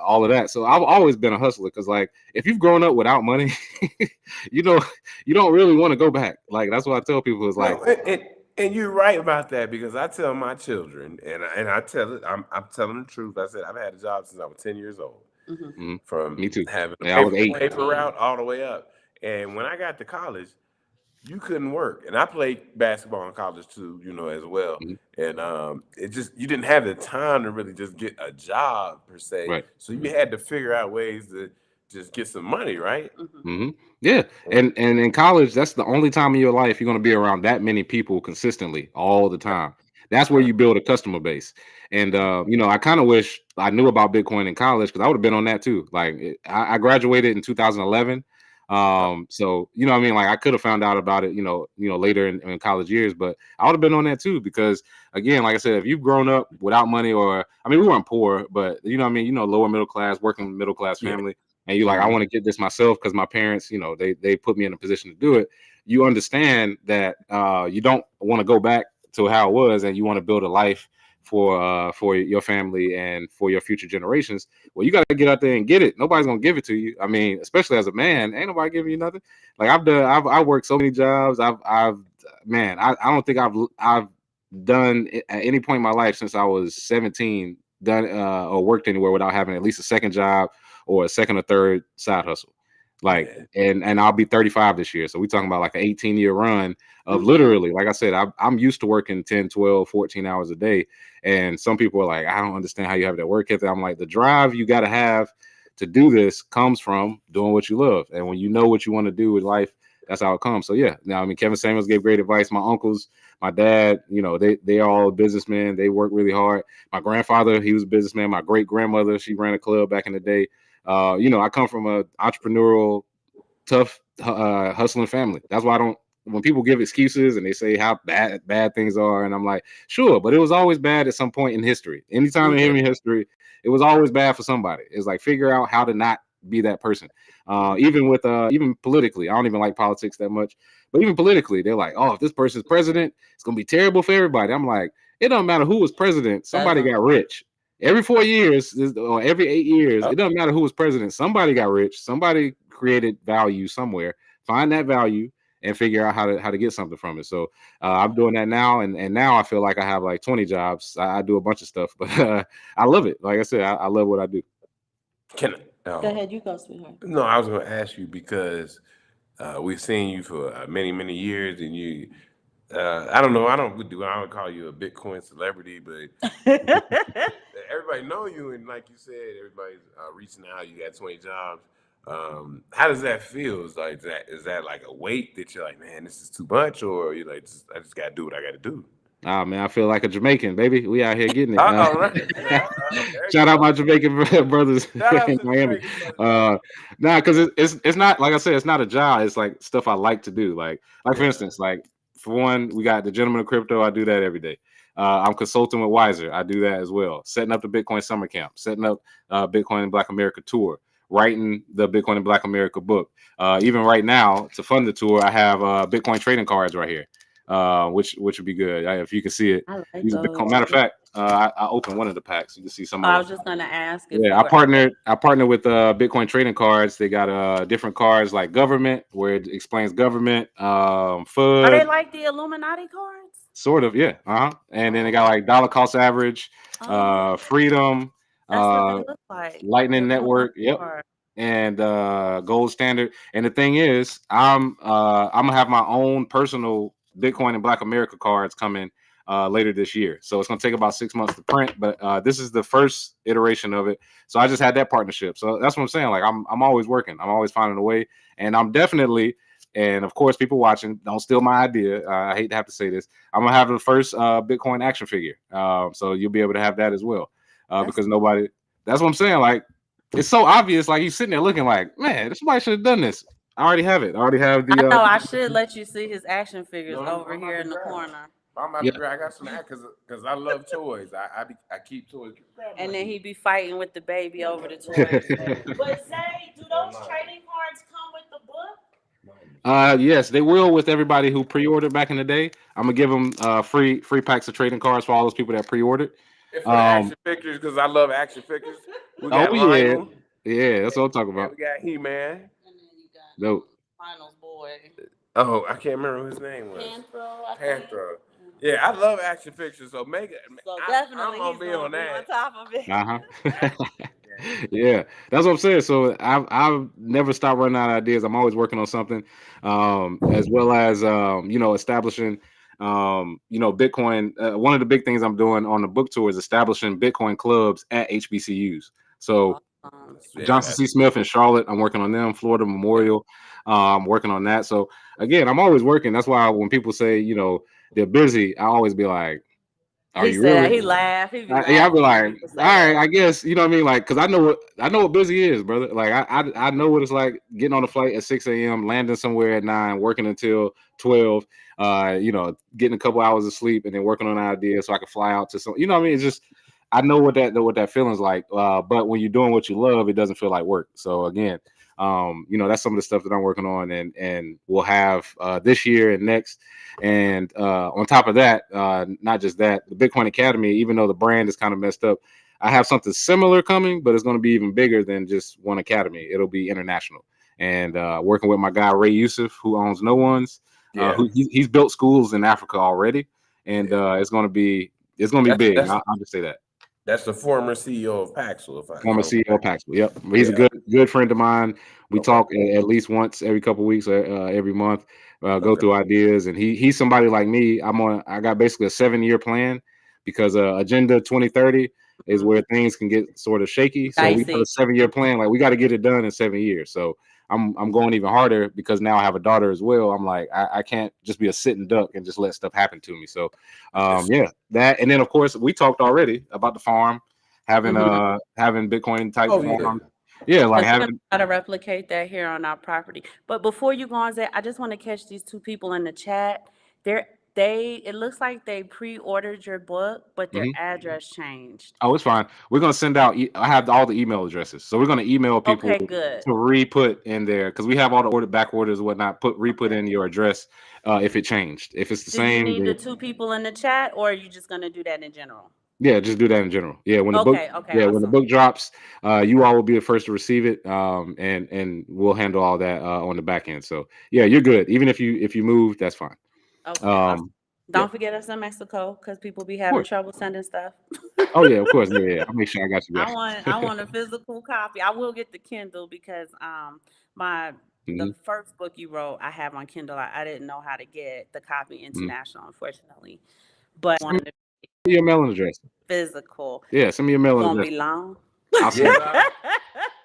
all of that. So I've always been a hustler because, like, if you've grown up without money, you don't really want to go back. Like, that's what I tell people is like, No, and you're right about that, because I tell my children, and I tell it, I'm telling the truth. I said I've had a job since I was 10 years old, from me too. having a Yeah, I was 8. paper route all the way up. And when I got to college, you couldn't work, and I played basketball in college too, as well. Mhm. And it just, you didn't have the time to really just get a job per se, Right. so you had to figure out ways to just get some money, right? Hmm. Yeah, and in college, that's the only time in your life you're going to be around that many people consistently all the time. That's where you build a customer base. And I kind of wish I knew about Bitcoin in college, because I would have been on that too. Like, I graduated in 2011. So what I mean, like, I could have found out about it, later in college years, but I would have been on that too, because, again, like I said, if you've grown up without money, or I mean, we weren't poor, but what I mean, lower middle class, working middle class Yeah. family, and you're like, I want to get this myself because my parents, they put me in a position to do it. You understand that you don't want to go back to how it was, and you want to build a life for your family and for your future generations. Well, you got to get out there and get it. Nobody's gonna give it to you. I mean, especially as a man, ain't nobody giving you nothing. Like, I've worked so many jobs. Man, I don't think I've done at any point in my life since I was 17 done or worked anywhere without having at least a second job or a second or third side hustle. Like, and I'll be 35 this year. So we're talking about like an 18-year run of literally, like I said, I'm used to working 10, 12, 14 hours a day. And some people are like, I don't understand how you have that work ethic. I'm like, the drive you got to have to do this comes from doing what you love. And when you know what you want to do with life, that's how it comes. So yeah, now I mean, Kevin Samuels gave great advice. My uncles, my dad, they are all businessmen. They work really hard. My grandfather, he was a businessman. My great grandmother, she ran a club back in the day. I come from a entrepreneurial, tough, hustling family. That's why I don't. When people give excuses and they say how bad things are, and I'm like, sure, but it was always bad at some point in history. Anytime in human history, it was always bad for somebody. It's like figure out how to not be that person. Even politically, I don't even like politics that much, but even politically, they're like, oh, if this person's president, it's gonna be terrible for everybody. I'm like, it don't matter who was president, somebody got rich. Every 4 years or every 8 years, it doesn't matter who was president. Somebody got rich. Somebody created value somewhere. Find that value and figure out how to get something from it. So I'm doing that now, and now I feel like I have like 20 jobs. I do a bunch of stuff, but I love it. Like I said, I love what I do. Go ahead, you go, sweetheart. No, I was going to ask you because we've seen you for many years, and you. I don't know. I don't call you a Bitcoin celebrity, but everybody know you, and like you said, everybody's reaching out. You got 20 jobs. How does that feel? Is that like a weight that you're like, man, this is too much, or you're like, I just got to do what I got to do? Ah, man, I feel like a Jamaican, baby. We out here getting it. All right. Shout out my Jamaican brothers Shout out in to Miami. Jamaican. Because it's not, like I said, it's not a job. It's like stuff I like to do. Like for instance, like for one, we got the Gentleman of Crypto. I do that every day. I'm consulting with Wiser. I do that as well. Setting up the Bitcoin Summer Camp. Setting up Bitcoin in Black America tour. Writing the Bitcoin in Black America book. Even right now, to fund the tour, I have Bitcoin trading cards right here. Which would be good if you can see it. I like These are Bitcoin. Matter of fact, I opened one of the packs. You can see some. I was just gonna ask. Yeah, I partnered with Bitcoin trading cards. They got different cards like government, where it explains government. FUD. Are they like the Illuminati cards? Sort of, yeah. And then they got like dollar cost average, freedom, That's what they look like. Lightning Network. Yep. Card. And gold standard. And the thing is, I'm gonna have my own personal Bitcoin and Black America cards coming later this year. So it's gonna take about 6 months to print, but this is the first iteration of it. So I just had that partnership. So that's what I'm saying. Like I'm always working. I'm always finding a way, and I'm definitely. And of course, people watching, don't steal my idea. I hate to have to say this. I'm gonna have the first Bitcoin action figure. So you'll be able to have that as well. Because nobody. That's what I'm saying. Like. It's so obvious, like he's sitting there looking like, man, somebody should have done this. I already have it. I already have the. I know. I should let you see his action figures over here in the corner. I got some because I love toys. I keep toys. And then he be fighting with the baby over the toys. But Zay, do those trading cards come with the book? Yes, they will with everybody who pre-ordered back in the day. I'm gonna give them free packs of trading cards for all those people that pre-ordered. For action figures, because I love action figures. We got yeah, that's what I'm talking about. We got He-Man. And then you got Dope. Finals Boy. Oh, I can't remember what his name was. Panthro. Yeah, I love action figures, so make it. So definitely I'm gonna be on that. On top of it. Yeah, that's what I'm saying. So I've never stopped running out of ideas. I'm always working on something, as well as establishing. Bitcoin. One of the big things I'm doing on the book tour is establishing Bitcoin clubs at HBCUs. So Johnson C. Smith in Charlotte, I'm working on them. Florida Memorial, I'm working on that. So again, I'm always working. That's why when people say they're busy, I always be like, "Are you really?" He laughed. I'll be like, "All right, I guess." You know what I mean? Like, because I know what busy is, brother. Like, I know what it's like getting on a flight at 6 a.m., landing somewhere at 9, working until 12. Getting a couple hours of sleep and then working on an idea so I can fly out to some. You know what I mean? It's just I know what that feeling's like. But when you're doing what you love, it doesn't feel like work. So again, that's some of the stuff that I'm working on and we'll have this year and next. And on top of that, not just that, the Bitcoin Academy, even though the brand is kind of messed up, I have something similar coming, but it's going to be even bigger than just one academy. It'll be international. And working with my guy Ray Yusuf, who owns No Ones, he's built schools in Africa already, and it's going to be big. I'll just say that. That's the former CEO of Paxful. Former CEO of Paxful. Yep, he's a good friend of mine. We talk at least once every couple of weeks, every month. Go through ideas, and he's somebody like me. I got basically a 7-year plan because Agenda 2030. is where things can get sort of shaky. So we have a Dicey. 7-year plan. Like we got to get it done in 7 years. So I'm going even harder because now I have a daughter as well. I'm like, I can't just be a sitting duck and just let stuff happen to me. So yeah, that. And then of course we talked already about the farm, having having Bitcoin type farm. Yeah, like Because we're gonna having try to replicate that here on our property. But before you go on, Zay, I just want to catch these two people in the chat. It looks like they pre-ordered your book, but their address changed. Oh, it's fine. We're gonna send out. I have all the email addresses, so we're gonna email people Okay, good. to re-put in there because we have all the back orders and whatnot. Re-put in your address if it changed. If it's the Do you same, need the then two people in the chat, or are you just gonna do that in general? yeah, just do that in general. Yeah, when the book, Okay, when the awesome. book drops, you all will be the first to receive it, and we'll handle all that on the back end. So yeah, you're good. Even if you move, that's fine. Okay, awesome. Yeah, Don't forget us in Mexico because people be of having course. trouble sending stuff. Oh yeah, of course. Yeah. I'll make sure I got you I guys. want a physical copy. I will get the Kindle because my the Mhm, first book you wrote I have on Kindle. I didn't know how to get the copy mhm. international, unfortunately. But I Send wanted to me your mailing address. physical. Yeah, send me your mailing Won't address. be long. I'll send Yes, it.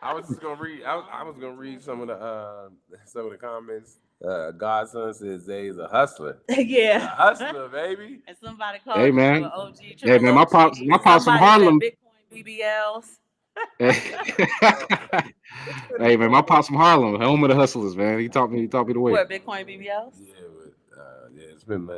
I was just gonna read. I was gonna read some of the comments. Godson says Zay's a hustler. A Yeah. hustler, baby. And somebody Hey called you man, an OG, hey triple man, OG. my pops from Somebody said Harlem. Bitcoin BBLs. Hey man, my pops from Harlem, home of the hustlers, man. He taught me the way. What, Bitcoin BBLs? Yeah, but yeah, it's been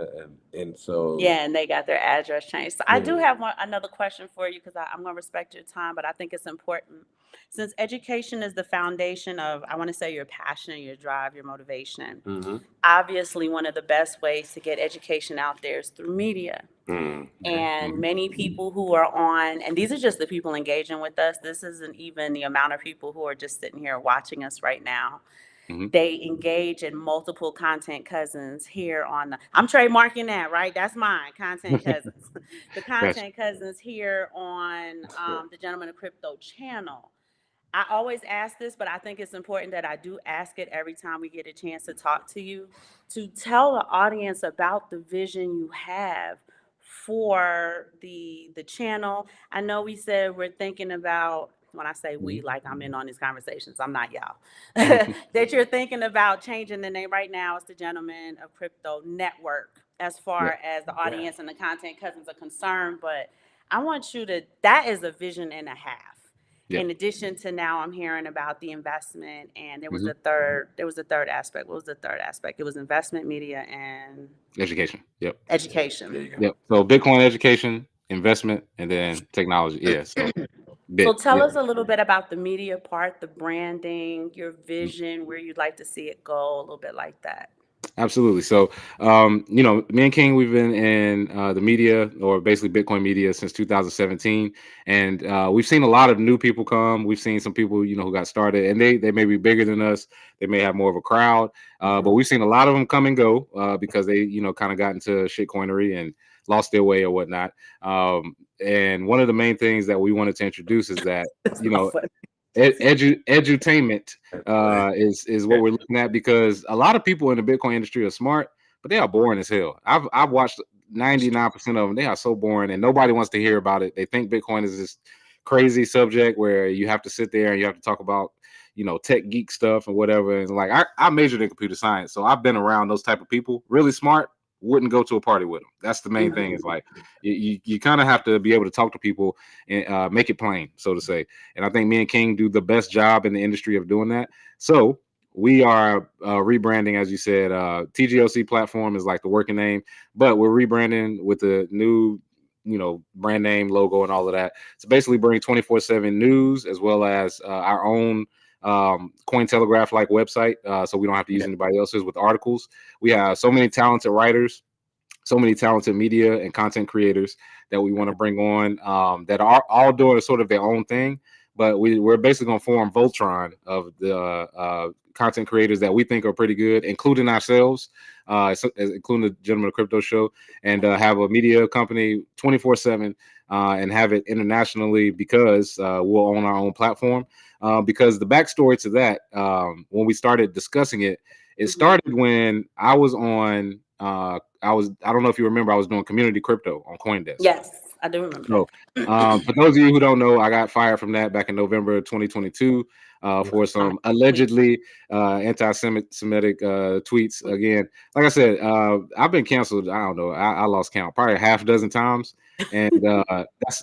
and so Yeah, and they got their address changed. So I do yeah. have another question for you because I'm going to respect your time, but I think it's important. Since education is the foundation of, I want to say, your passion, your drive, your motivation, obviously one of the best ways to get education out there is through media. And many people who are on, and these are just the people engaging with us, this isn't even the amount of people who are just sitting here watching us right now. They engage in multiple content cousins here on I'm trademarking that, right? That's mine, content cousins. The Gotcha. content cousins here on the Gentleman of Crypto channel. I always ask this, but I think it's important that I do ask it every time we get a chance to talk to you, to tell the audience about the vision you have for the channel. I know we said we're thinking about, when I say we, like I'm in on these conversations, I'm not y'all, that you're thinking about changing the name. Right now it's the Gentleman of Crypto Network as Yeah. far as the audience and the content cousins are concerned, but I want you to, that is a vision and a half. Yeah. In addition to, now I'm hearing about the investment, and there was Mhm. a third aspect. What was the third aspect? It was investment, media, and Education. Yep. education. There you go. Yep. So Bitcoin education, investment, and then technology. Yeah. So So bit. tell Yeah. us a little bit about the media part, the branding, your vision, where you'd like to see it go, a little bit like that. Absolutely. So, me and King, we've been in the media, or basically Bitcoin media, since 2017, and we've seen a lot of new people come. We've seen some people, who got started, and they may be bigger than us. They may have more of a crowd, but we've seen a lot of them come and go because they, kind of got into shitcoinery and lost their way or whatnot. And one of the main things that we wanted to introduce is that, It's you not know, funny. edutainment is what we're looking at, because a lot of people in the Bitcoin industry are smart, but they are boring as hell. I've watched 99% of them. They are so boring, and nobody wants to hear about it. They think Bitcoin is this crazy subject where you have to sit there and you have to talk about tech geek stuff and whatever. And like I majored in computer science, so I've been around those type of people. Really smart, wouldn't go to a party with them. That's the main thing. Is like you kind of have to be able to talk to people and make it plain, so to say. And I think me and King do the best job in the industry of doing that. So we are rebranding, as you said. TGOC platform is like the working name, but we're rebranding with the new brand name, logo, and all of that. So basically bring 24/7 news as well as our own Cointelegraph like website, so we don't have to use anybody else's with articles. We have so many talented writers, so many talented media and content creators that we want to bring on, that are all doing sort of their own thing. But we're basically going to form Voltron of the content creators that we think are pretty good, including ourselves, including the Gentleman of Crypto show, and have a media company 24/7 and have it internationally, because we'll own our own platform. Because the backstory to that, when we started discussing it, it started when I was on. I don't know if you remember, I was doing community crypto on CoinDesk. Yes. I do remember So, that. for those of you who don't know, I got fired from that back in November 2022 for some allegedly anti-Semitic tweets. Again, like I said, I've been canceled. I don't know. I lost count, probably a half dozen times, and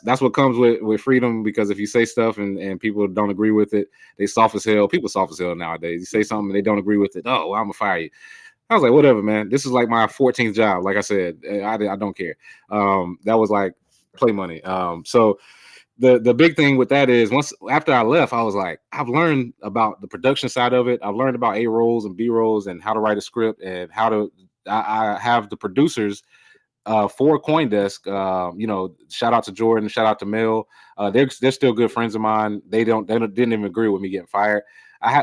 that's what comes with freedom. Because if you say stuff and people don't agree with it, they soft as hell. People soft as hell nowadays. You say something and they don't agree with it. Oh, well, I'm gonna fire you. I was like, whatever, man. This is like my 14th job. Like I said, I don't care. That was like play money. So the big thing with that is once after I left, I was like, I've learned about the production side of it. I've learned about A rolls and B rolls and how to write a script and how to. I have the producers for CoinDesk. Shout out to Jordan, shout out to Mel. They're still good friends of mine. They didn't even agree with me getting fired.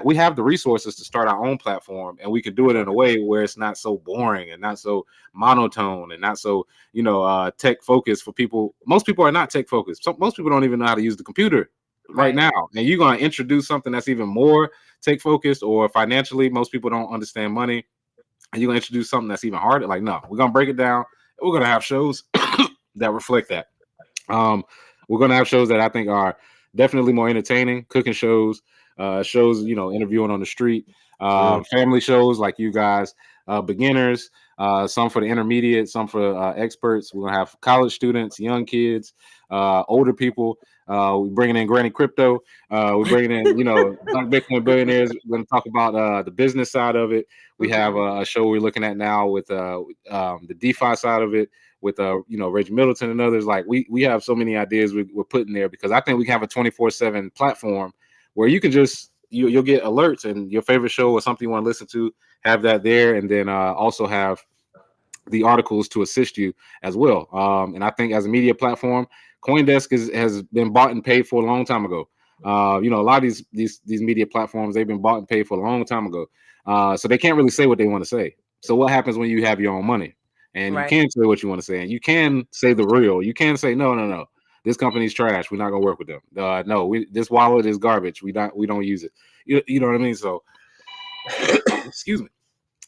We have the resources to start our own platform, and we can do it in a way where it's not so boring and not so monotone and not so tech focused for people. Most people are not tech focused. Most people don't even know how to use the computer right now. And you're going to introduce something that's even more tech focused, or financially, most people don't understand money, and you're going to introduce something that's even harder. Like, no, we're going to break it down. We're going to have shows that reflect that. We're going to have shows that I think are definitely more entertaining, cooking shows, shows, interviewing on the street, family shows like you guys, beginners, some for the intermediate, some for experts. We're going to have college students, young kids, older people. We're bringing in Granny Crypto. We're bringing in, Bitcoin billionaires. We're going to talk about the business side of it. We have a show we're looking at now with the DeFi side of it, with Reggie Middleton and others. Like we have so many ideas we're putting there, because I think we can have a 24/7 platform where you can just you'll get alerts, and your favorite show or something you want to listen to, have that there, and then also have the articles to assist you as well. And I think as a media platform, CoinDesk has been bought and paid for a long time ago. A lot of these media platforms, they've been bought and paid for a long time ago. So they can't really say what they want to say. So what happens when you have your own money? And you can say what you want to say, and you can say the real. You can say no. This company's trash. We're not gonna work with them. No, this wallet is garbage. We don't use it. You know what I mean? So, excuse me.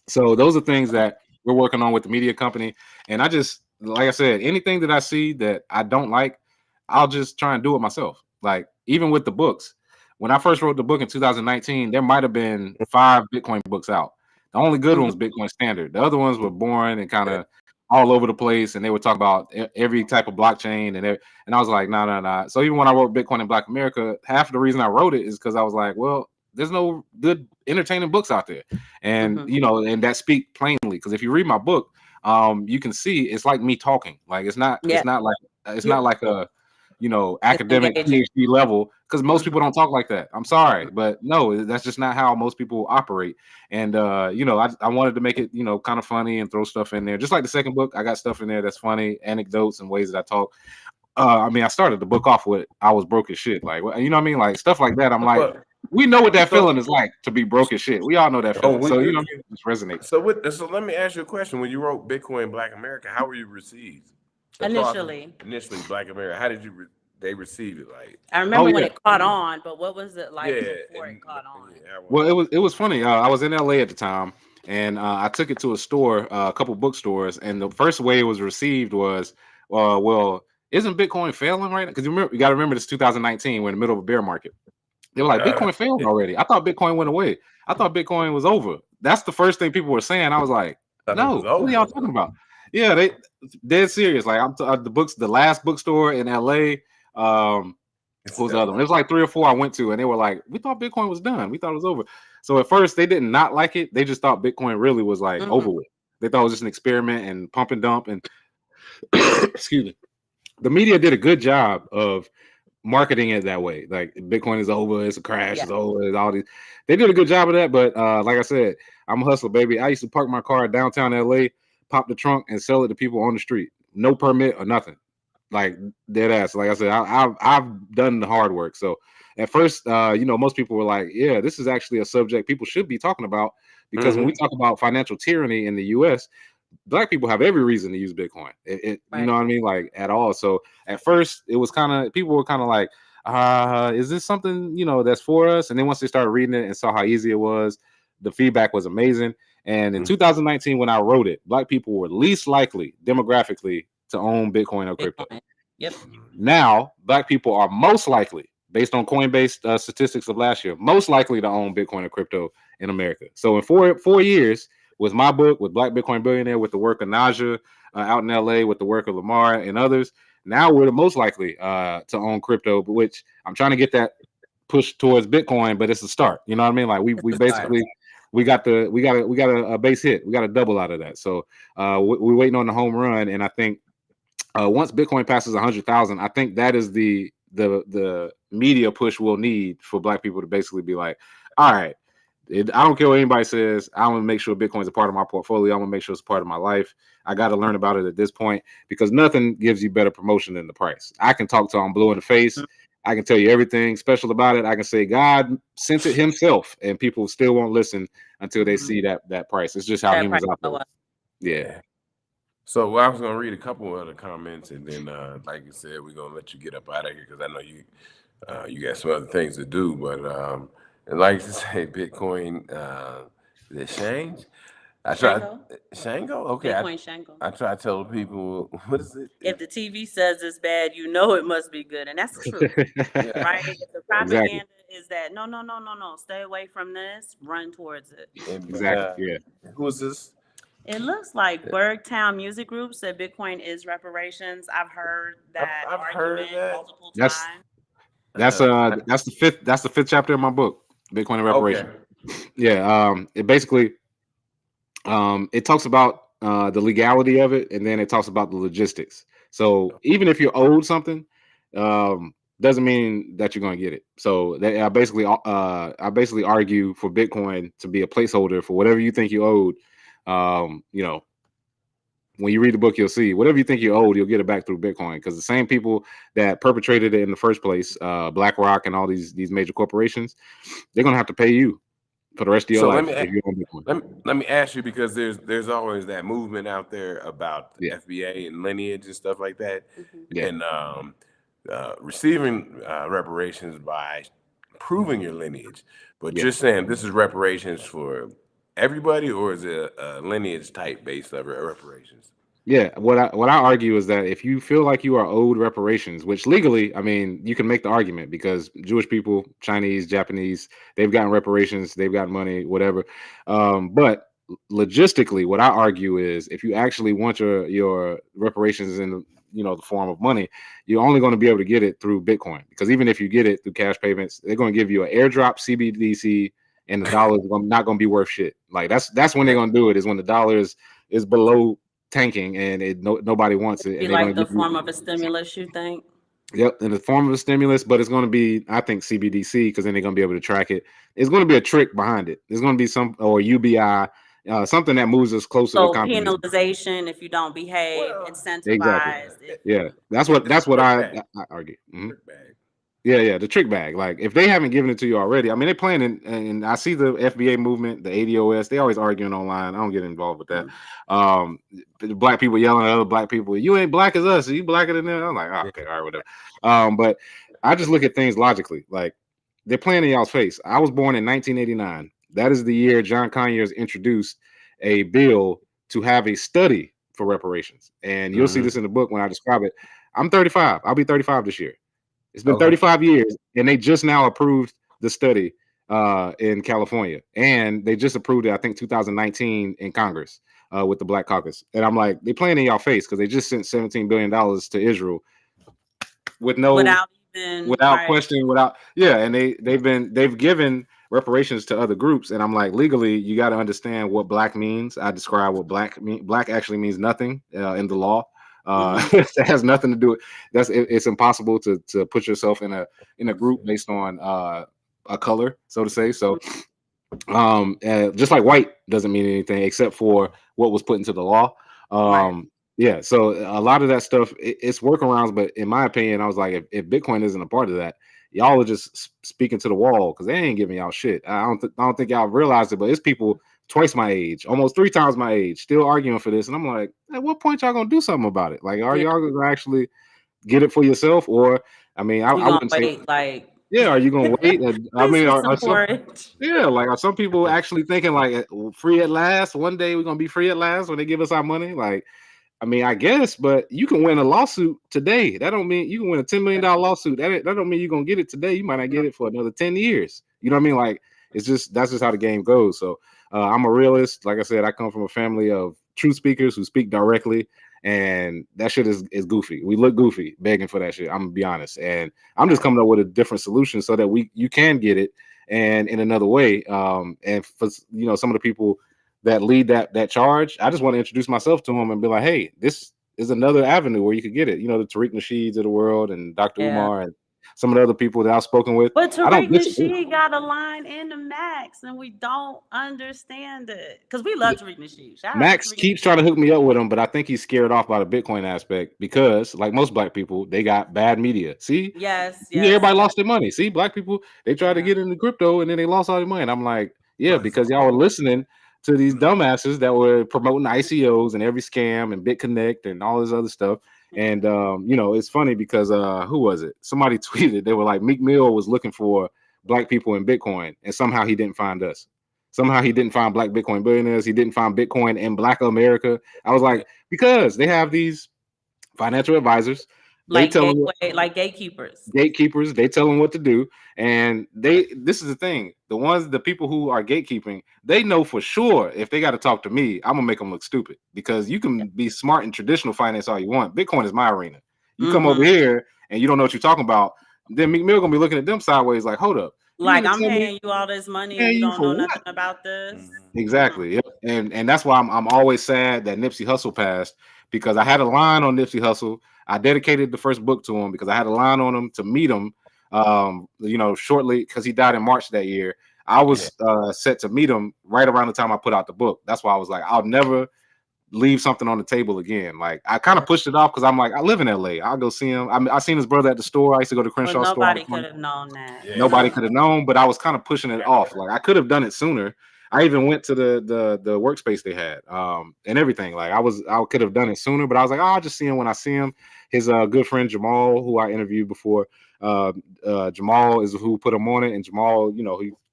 So those are things that we're working on with the media company. And I just, like I said, anything that I see that I don't like, I'll just try and do it myself. Like even with the books, when I first wrote the book in 2019, there might have been 5 Bitcoin books out. The only good one was Bitcoin Standard. The other ones were boring and kind of all over the place, and they would talk about every type of blockchain, and I was like, nah. So even when I wrote Bitcoin in Black America, half of the reason I wrote it is because I was like, well, there's no good entertaining books out there, and and that speak plainly. Because if you read my book, you can see it's like me talking. Like it's not like a academic PhD level, because most people don't talk like that. I'm sorry, but no, that's just not how most people operate. And I wanted to make it kind of funny and throw stuff in there, just like the second book. I got stuff in there that's funny, anecdotes and ways that I talk. I started the book off with I was broke as shit, like what I mean, like stuff like that. I'm like, we know what that feeling is like to be broke as shit. We all know that feeling. So just resonate. So let me ask you a question. When you wrote Bitcoin Black America, how were you received? Initially, Black America. How did they receive it? Like, I remember when it caught on, but what was it like before it caught on? Well, it was funny. I was in LA at the time, and I took it to a store, a couple bookstores, and the first way it was received was, well, isn't Bitcoin failing right now? Because you got to remember this 2019, we're in the middle of a bear market. They were like, Bitcoin failed already. I thought Bitcoin went away. I thought Bitcoin was over. That's the first thing people were saying. I was like, no, what are y'all talking about? Yeah, they dead serious. Like the last bookstore in LA. What was the other one? There's like 3 or 4 I went to, and they were like, we thought Bitcoin was done. We thought it was over. So at first they did not like it. They just thought Bitcoin really was like over with. They thought it was just an experiment and pump and dump. And excuse me, the media did a good job of marketing it that way. Like Bitcoin is over, it's a crash, it's over, it's all these. They did a good job of that. But like I said, I'm a hustler, baby. I used to park my car downtown LA, pop the trunk, and sell it to people on the street. No permit or nothing. Like dead ass. Like I said, I've done the hard work. So at first, most people were like, yeah, this is actually a subject people should be talking about, because when we talk about financial tyranny in the US, Black people have every reason to use Bitcoin. You know what I mean? Like at all. So at first it was people were kind of like, is this something, that's for us? And then once they started reading it and saw how easy it was, the feedback was amazing. And in 2019, when I wrote it, Black people were least likely demographically to own Bitcoin or crypto. Yep. Now, black people are most likely, based on Coinbase statistics of last year, most likely to own Bitcoin or crypto in America. So in four years, with my book, with Black Bitcoin Billionaire, with the work of Naja out in LA, with the work of Lamar and others, now we're the most likely to own crypto, which I'm trying to get that push towards Bitcoin, but it's a start. You know what I mean? Like we basically we got a base hit. We got a double out of that. So we're waiting on the home run, and I think once Bitcoin passes 100,000, I think that is the media push we'll need for black people to basically be like, all right, I don't care what anybody says. I'm gonna make sure Bitcoin's a part of my portfolio. I'm gonna make sure it's a part of my life. I got to learn about it at this point because nothing gives you better promotion than the price. I can talk till I'm blue in the face. I can tell you everything special about it. I can say God sent it himself, and people still won't listen until they see that price. It's just how humans operate. Yeah. So I was gonna read a couple other comments, and then, like you said, we're gonna let you get up out of here because I know you got some other things to do. But and like you say, Bitcoin, the exchange. I tried Shango. Okay, Bitcoin Shango. I try to tell people what is it. If the TV says it's bad, you know it must be good, and that's true, right? If the propaganda is that no, stay away from this, run towards it. Exactly. Yeah. Who is this? It looks like Bergtown Music Group said Bitcoin is reparations. I've heard that argument multiple times. That's the fifth chapter of my book, Bitcoin and Reparations. Okay. Yeah. It basically it talks about the legality of it, and then it talks about the logistics. So even if you're owed something, doesn't mean that you're going to get it. So I basically argue for Bitcoin to be a placeholder for whatever you think you owed. You know, when you read the book, you'll see whatever you think you owed, you'll get it back through Bitcoin, because the same people that perpetrated it in the first place, BlackRock and all these major corporations, they're going to have to pay you for the rest of your life. Let me ask you, because there's always that movement out there about the FBA and lineage and stuff like that, and receiving reparations by proving your lineage, but just saying this is reparations for everybody, or is it a lineage type based of reparations? Yeah, what I argue is that if you feel like you are owed reparations, which legally, I mean, you can make the argument because Jewish people, Chinese, Japanese, they've gotten reparations, they've got money, whatever. But logistically, what I argue is if you actually want your reparations in the form of money, you're only going to be able to get it through Bitcoin, because even if you get it through cash payments, they're going to give you an airdrop CBDC, and the dollar is not going to be worth shit. Like that's when they're going to do it, is when the dollar is below tanking and nobody wants it. And like the form of a stimulus, you think? Yep, in the form of a stimulus, but it's going to be, I think, CBDC, because then they're going to be able to track it. It's going to be a trick behind it. There's going to be some, or UBI, something that moves us closer to communism. Penalization if you don't behave, incentivized. Exactly. Yeah, that's what I argue. Mm-hmm. Yeah, the trick bag. Like, if they haven't given it to you already, I mean, they're playing, and I see the FBA movement, the ADOS, they always arguing online. I don't get involved with that. Black people yelling at other black people, you ain't black as us, you blacker than them. I'm like, oh, okay, all right, whatever. But I just look at things logically. Like, they're playing in y'all's face. I was born in 1989. That is the year John Conyers introduced a bill to have a study for reparations. And you'll see this in the book when I describe it. I'm 35. I'll be 35 this year. It's been 35 years, and they just now approved the study in California, and they just approved it, I think, 2019 in Congress with the Black Caucus. And I'm like, they playing in y'all face, because they just sent $17 billion to Israel without question, and they've given reparations to other groups, and I'm like, legally, you got to understand what black means. I describe what black actually means nothing in the law. That has nothing to do with it's impossible to put yourself in a group based on a color, so to say. So just like white doesn't mean anything except for what was put into the law. Yeah, so a lot of that stuff, it's workarounds, but in my opinion, I was like, if Bitcoin isn't a part of that, y'all are just speaking to the wall, because they ain't giving y'all shit. I don't think y'all realize it, but it's people twice my age, almost 3 times my age, still arguing for this. And I'm like, at what point y'all gonna do something about it? Like, are y'all gonna actually get it for yourself? Or, I mean, I wouldn't say, like, yeah, are you gonna wait? I mean, are some people actually thinking like, free at last? One day we're gonna be free at last when they give us our money? Like, I mean, I guess, but you can win a lawsuit today. That don't mean you can win a $10 million lawsuit. That don't mean you're gonna get it today. You might not get it for another 10 years. You know what I mean? Like that's just how the game goes. So I'm a realist. Like I said, I come from a family of truth speakers who speak directly, and that shit is goofy. We look goofy begging for that shit. I'm gonna be honest, and I'm just coming up with a different solution so that you can get it, and in another way. And for some of the people that lead that charge, I just want to introduce myself to them and be like, hey, this is another avenue where you could get it. The Tariq Nasheeds of the world and Dr. Yeah. Umar and some of the other people that I've spoken with. But I don't Tariq disagree. Nasheed got a line in the Max, and we don't understand it because we love Tariq Nasheed. Shout out to Max Tariq keeps Nasheed. trying to hook me up with him, but I think he's scared off by the Bitcoin aspect because, like most black people, they got bad media. See, Yes, everybody yes. lost their money. See, black people, they tried to get into crypto and then they lost all their money. And I'm like, yeah, because y'all were listening to these dumbasses that were promoting ICOs and every scam and BitConnect and all this other stuff. And it's funny because who was it? Somebody tweeted, they were like, Meek Mill was looking for black people in Bitcoin, and somehow he didn't find us. Somehow he didn't find black Bitcoin billionaires. He didn't find Bitcoin in Black America. I was like, because they have these financial advisors. They Like tell them like gatekeepers. gatekeepers. They tell them what to do, and this is the thing. The people who are gatekeeping, they know for sure if they got to talk to me, I'm gonna make them look stupid because you can be smart in traditional finance all you want. Bitcoin is my arena. You come over here and you don't know what you're talking about. Then Meek Mill gonna be looking at them sideways like, hold up. Like, I'm paying you all this money and you don't know nothing about this. Exactly. Yep. And that's why I'm always sad that Nipsey Hussle passed, because I had a line on Nipsey Hussle. I dedicated the first book to him because I had a line on him to meet him shortly, because he died in March that year. I was set to meet him right around the time I put out the book. That's why I was like, I'll never leave something on the table again. Like, I kind of pushed it off because I'm like, I live in LA. I'll go see him. I seen his brother at the store. I used to go to Crenshaw Well, store. nobody could have known that. Nobody could have known, but I was kind of pushing it off. Like, I could have done it sooner. I even went to the workspace they had and everything. Like, I could have done it sooner, but I was like, I'll just see him when I see him. His good friend Jamal, who I interviewed before, Jamal is who put him on it, and Jamal,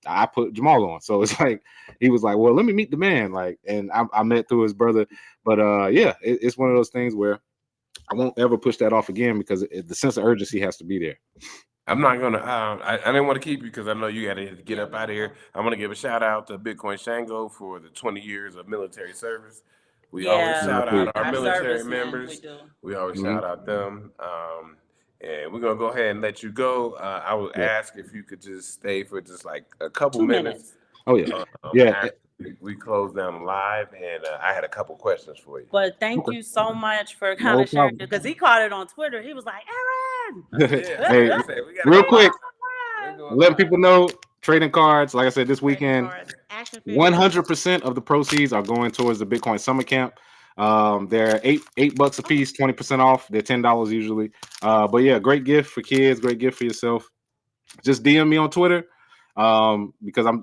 I put Jamal on. So it's like he was like, well, let me meet the man. Like, and I met through his brother. But it's one of those things where I won't ever push that off again because the sense of urgency has to be there. I'm not gonna. I didn't want to keep you because I know you got to get up out of here. I'm gonna give a shout out to Bitcoin Shango for the 20 years of military service. We always shout out our military members. We always shout out them. And we're gonna go ahead and let you go. I would ask if you could just stay for just like a couple 2 minutes. Oh yeah. We closed down live, and I had a couple questions for you. But thank you so much for kind of sharing, because he caught it on Twitter. He was like, Aaron. Hey, real quick, letting people know, trading cards. Like I said, this weekend, 100% of the proceeds are going towards the Bitcoin Summer Camp. They're $8 a piece, 20% off. They're $10 usually. But yeah, great gift for kids, great gift for yourself. Just DM me on Twitter. Because I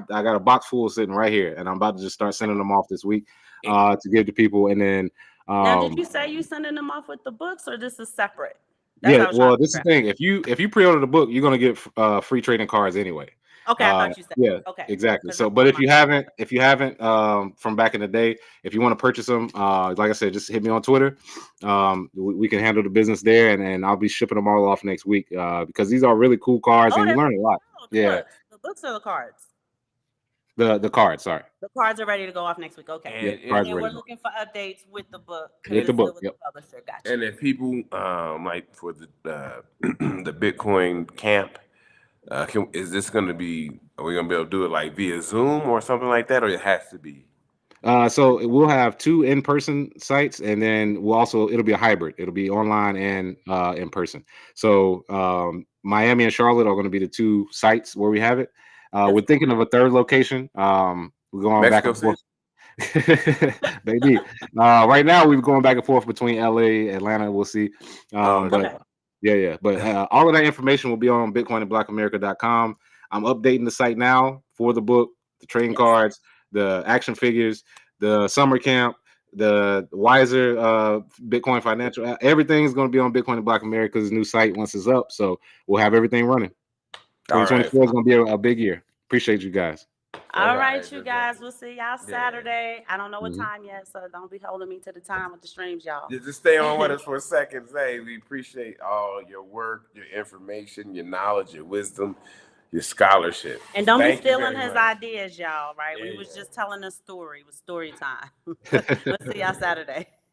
got a box full sitting right here, and I'm about to just start sending them off this week to give to people. And then now, did you say you sending them off with the books, or this is separate? This is the thing. If you pre-order the book, you're gonna get free trading cards anyway. Okay, I thought you said. Yeah, okay, exactly. So, but if you haven't, from back in the day, if you want to purchase them, like I said, just hit me on Twitter. We can handle the business there, and I'll be shipping them all off next week because these are really cool cards, and you learn a lot. The books or the cards? The cards, sorry. The cards are ready to go off next week. Okay. And we're looking for updates with the book. With the book, yep. The publisher. Gotcha. And if people like for the the Bitcoin camp, is this going to be? Are we going to be able to do it like via Zoom or something like that, or it has to be? So we'll have 2 in-person sites, and then it'll be a hybrid. It'll be online and in person. So Miami and Charlotte are going to be the 2 sites where we have it. We're thinking of a 3rd location. We're going back and forth. Baby. Right now we're going back and forth between LA, Atlanta. We'll see. But all of that information will be on bitcoinandblackamerica.com. I'm updating the site now for the book, the trading cards, the action figures, the summer camp, the Wiser Bitcoin financial. Everything is going to be on Bitcoin and Black America's new site once it's up. So we'll have everything running. 2024 is going to be a big year. Appreciate you guys. All right, right, you just guys. We'll see y'all yeah. Saturday. I don't know what Mhm. time yet, so don't be holding me to the time with the streams, y'all. Just stay on with us for a second, Zay. We appreciate all your work, your information, your knowledge, your wisdom, your scholarship. And don't be Thank you stealing very his much. ideas, y'all, right? Yeah, We was yeah. just telling a story. It was story time. We'll see y'all Saturday.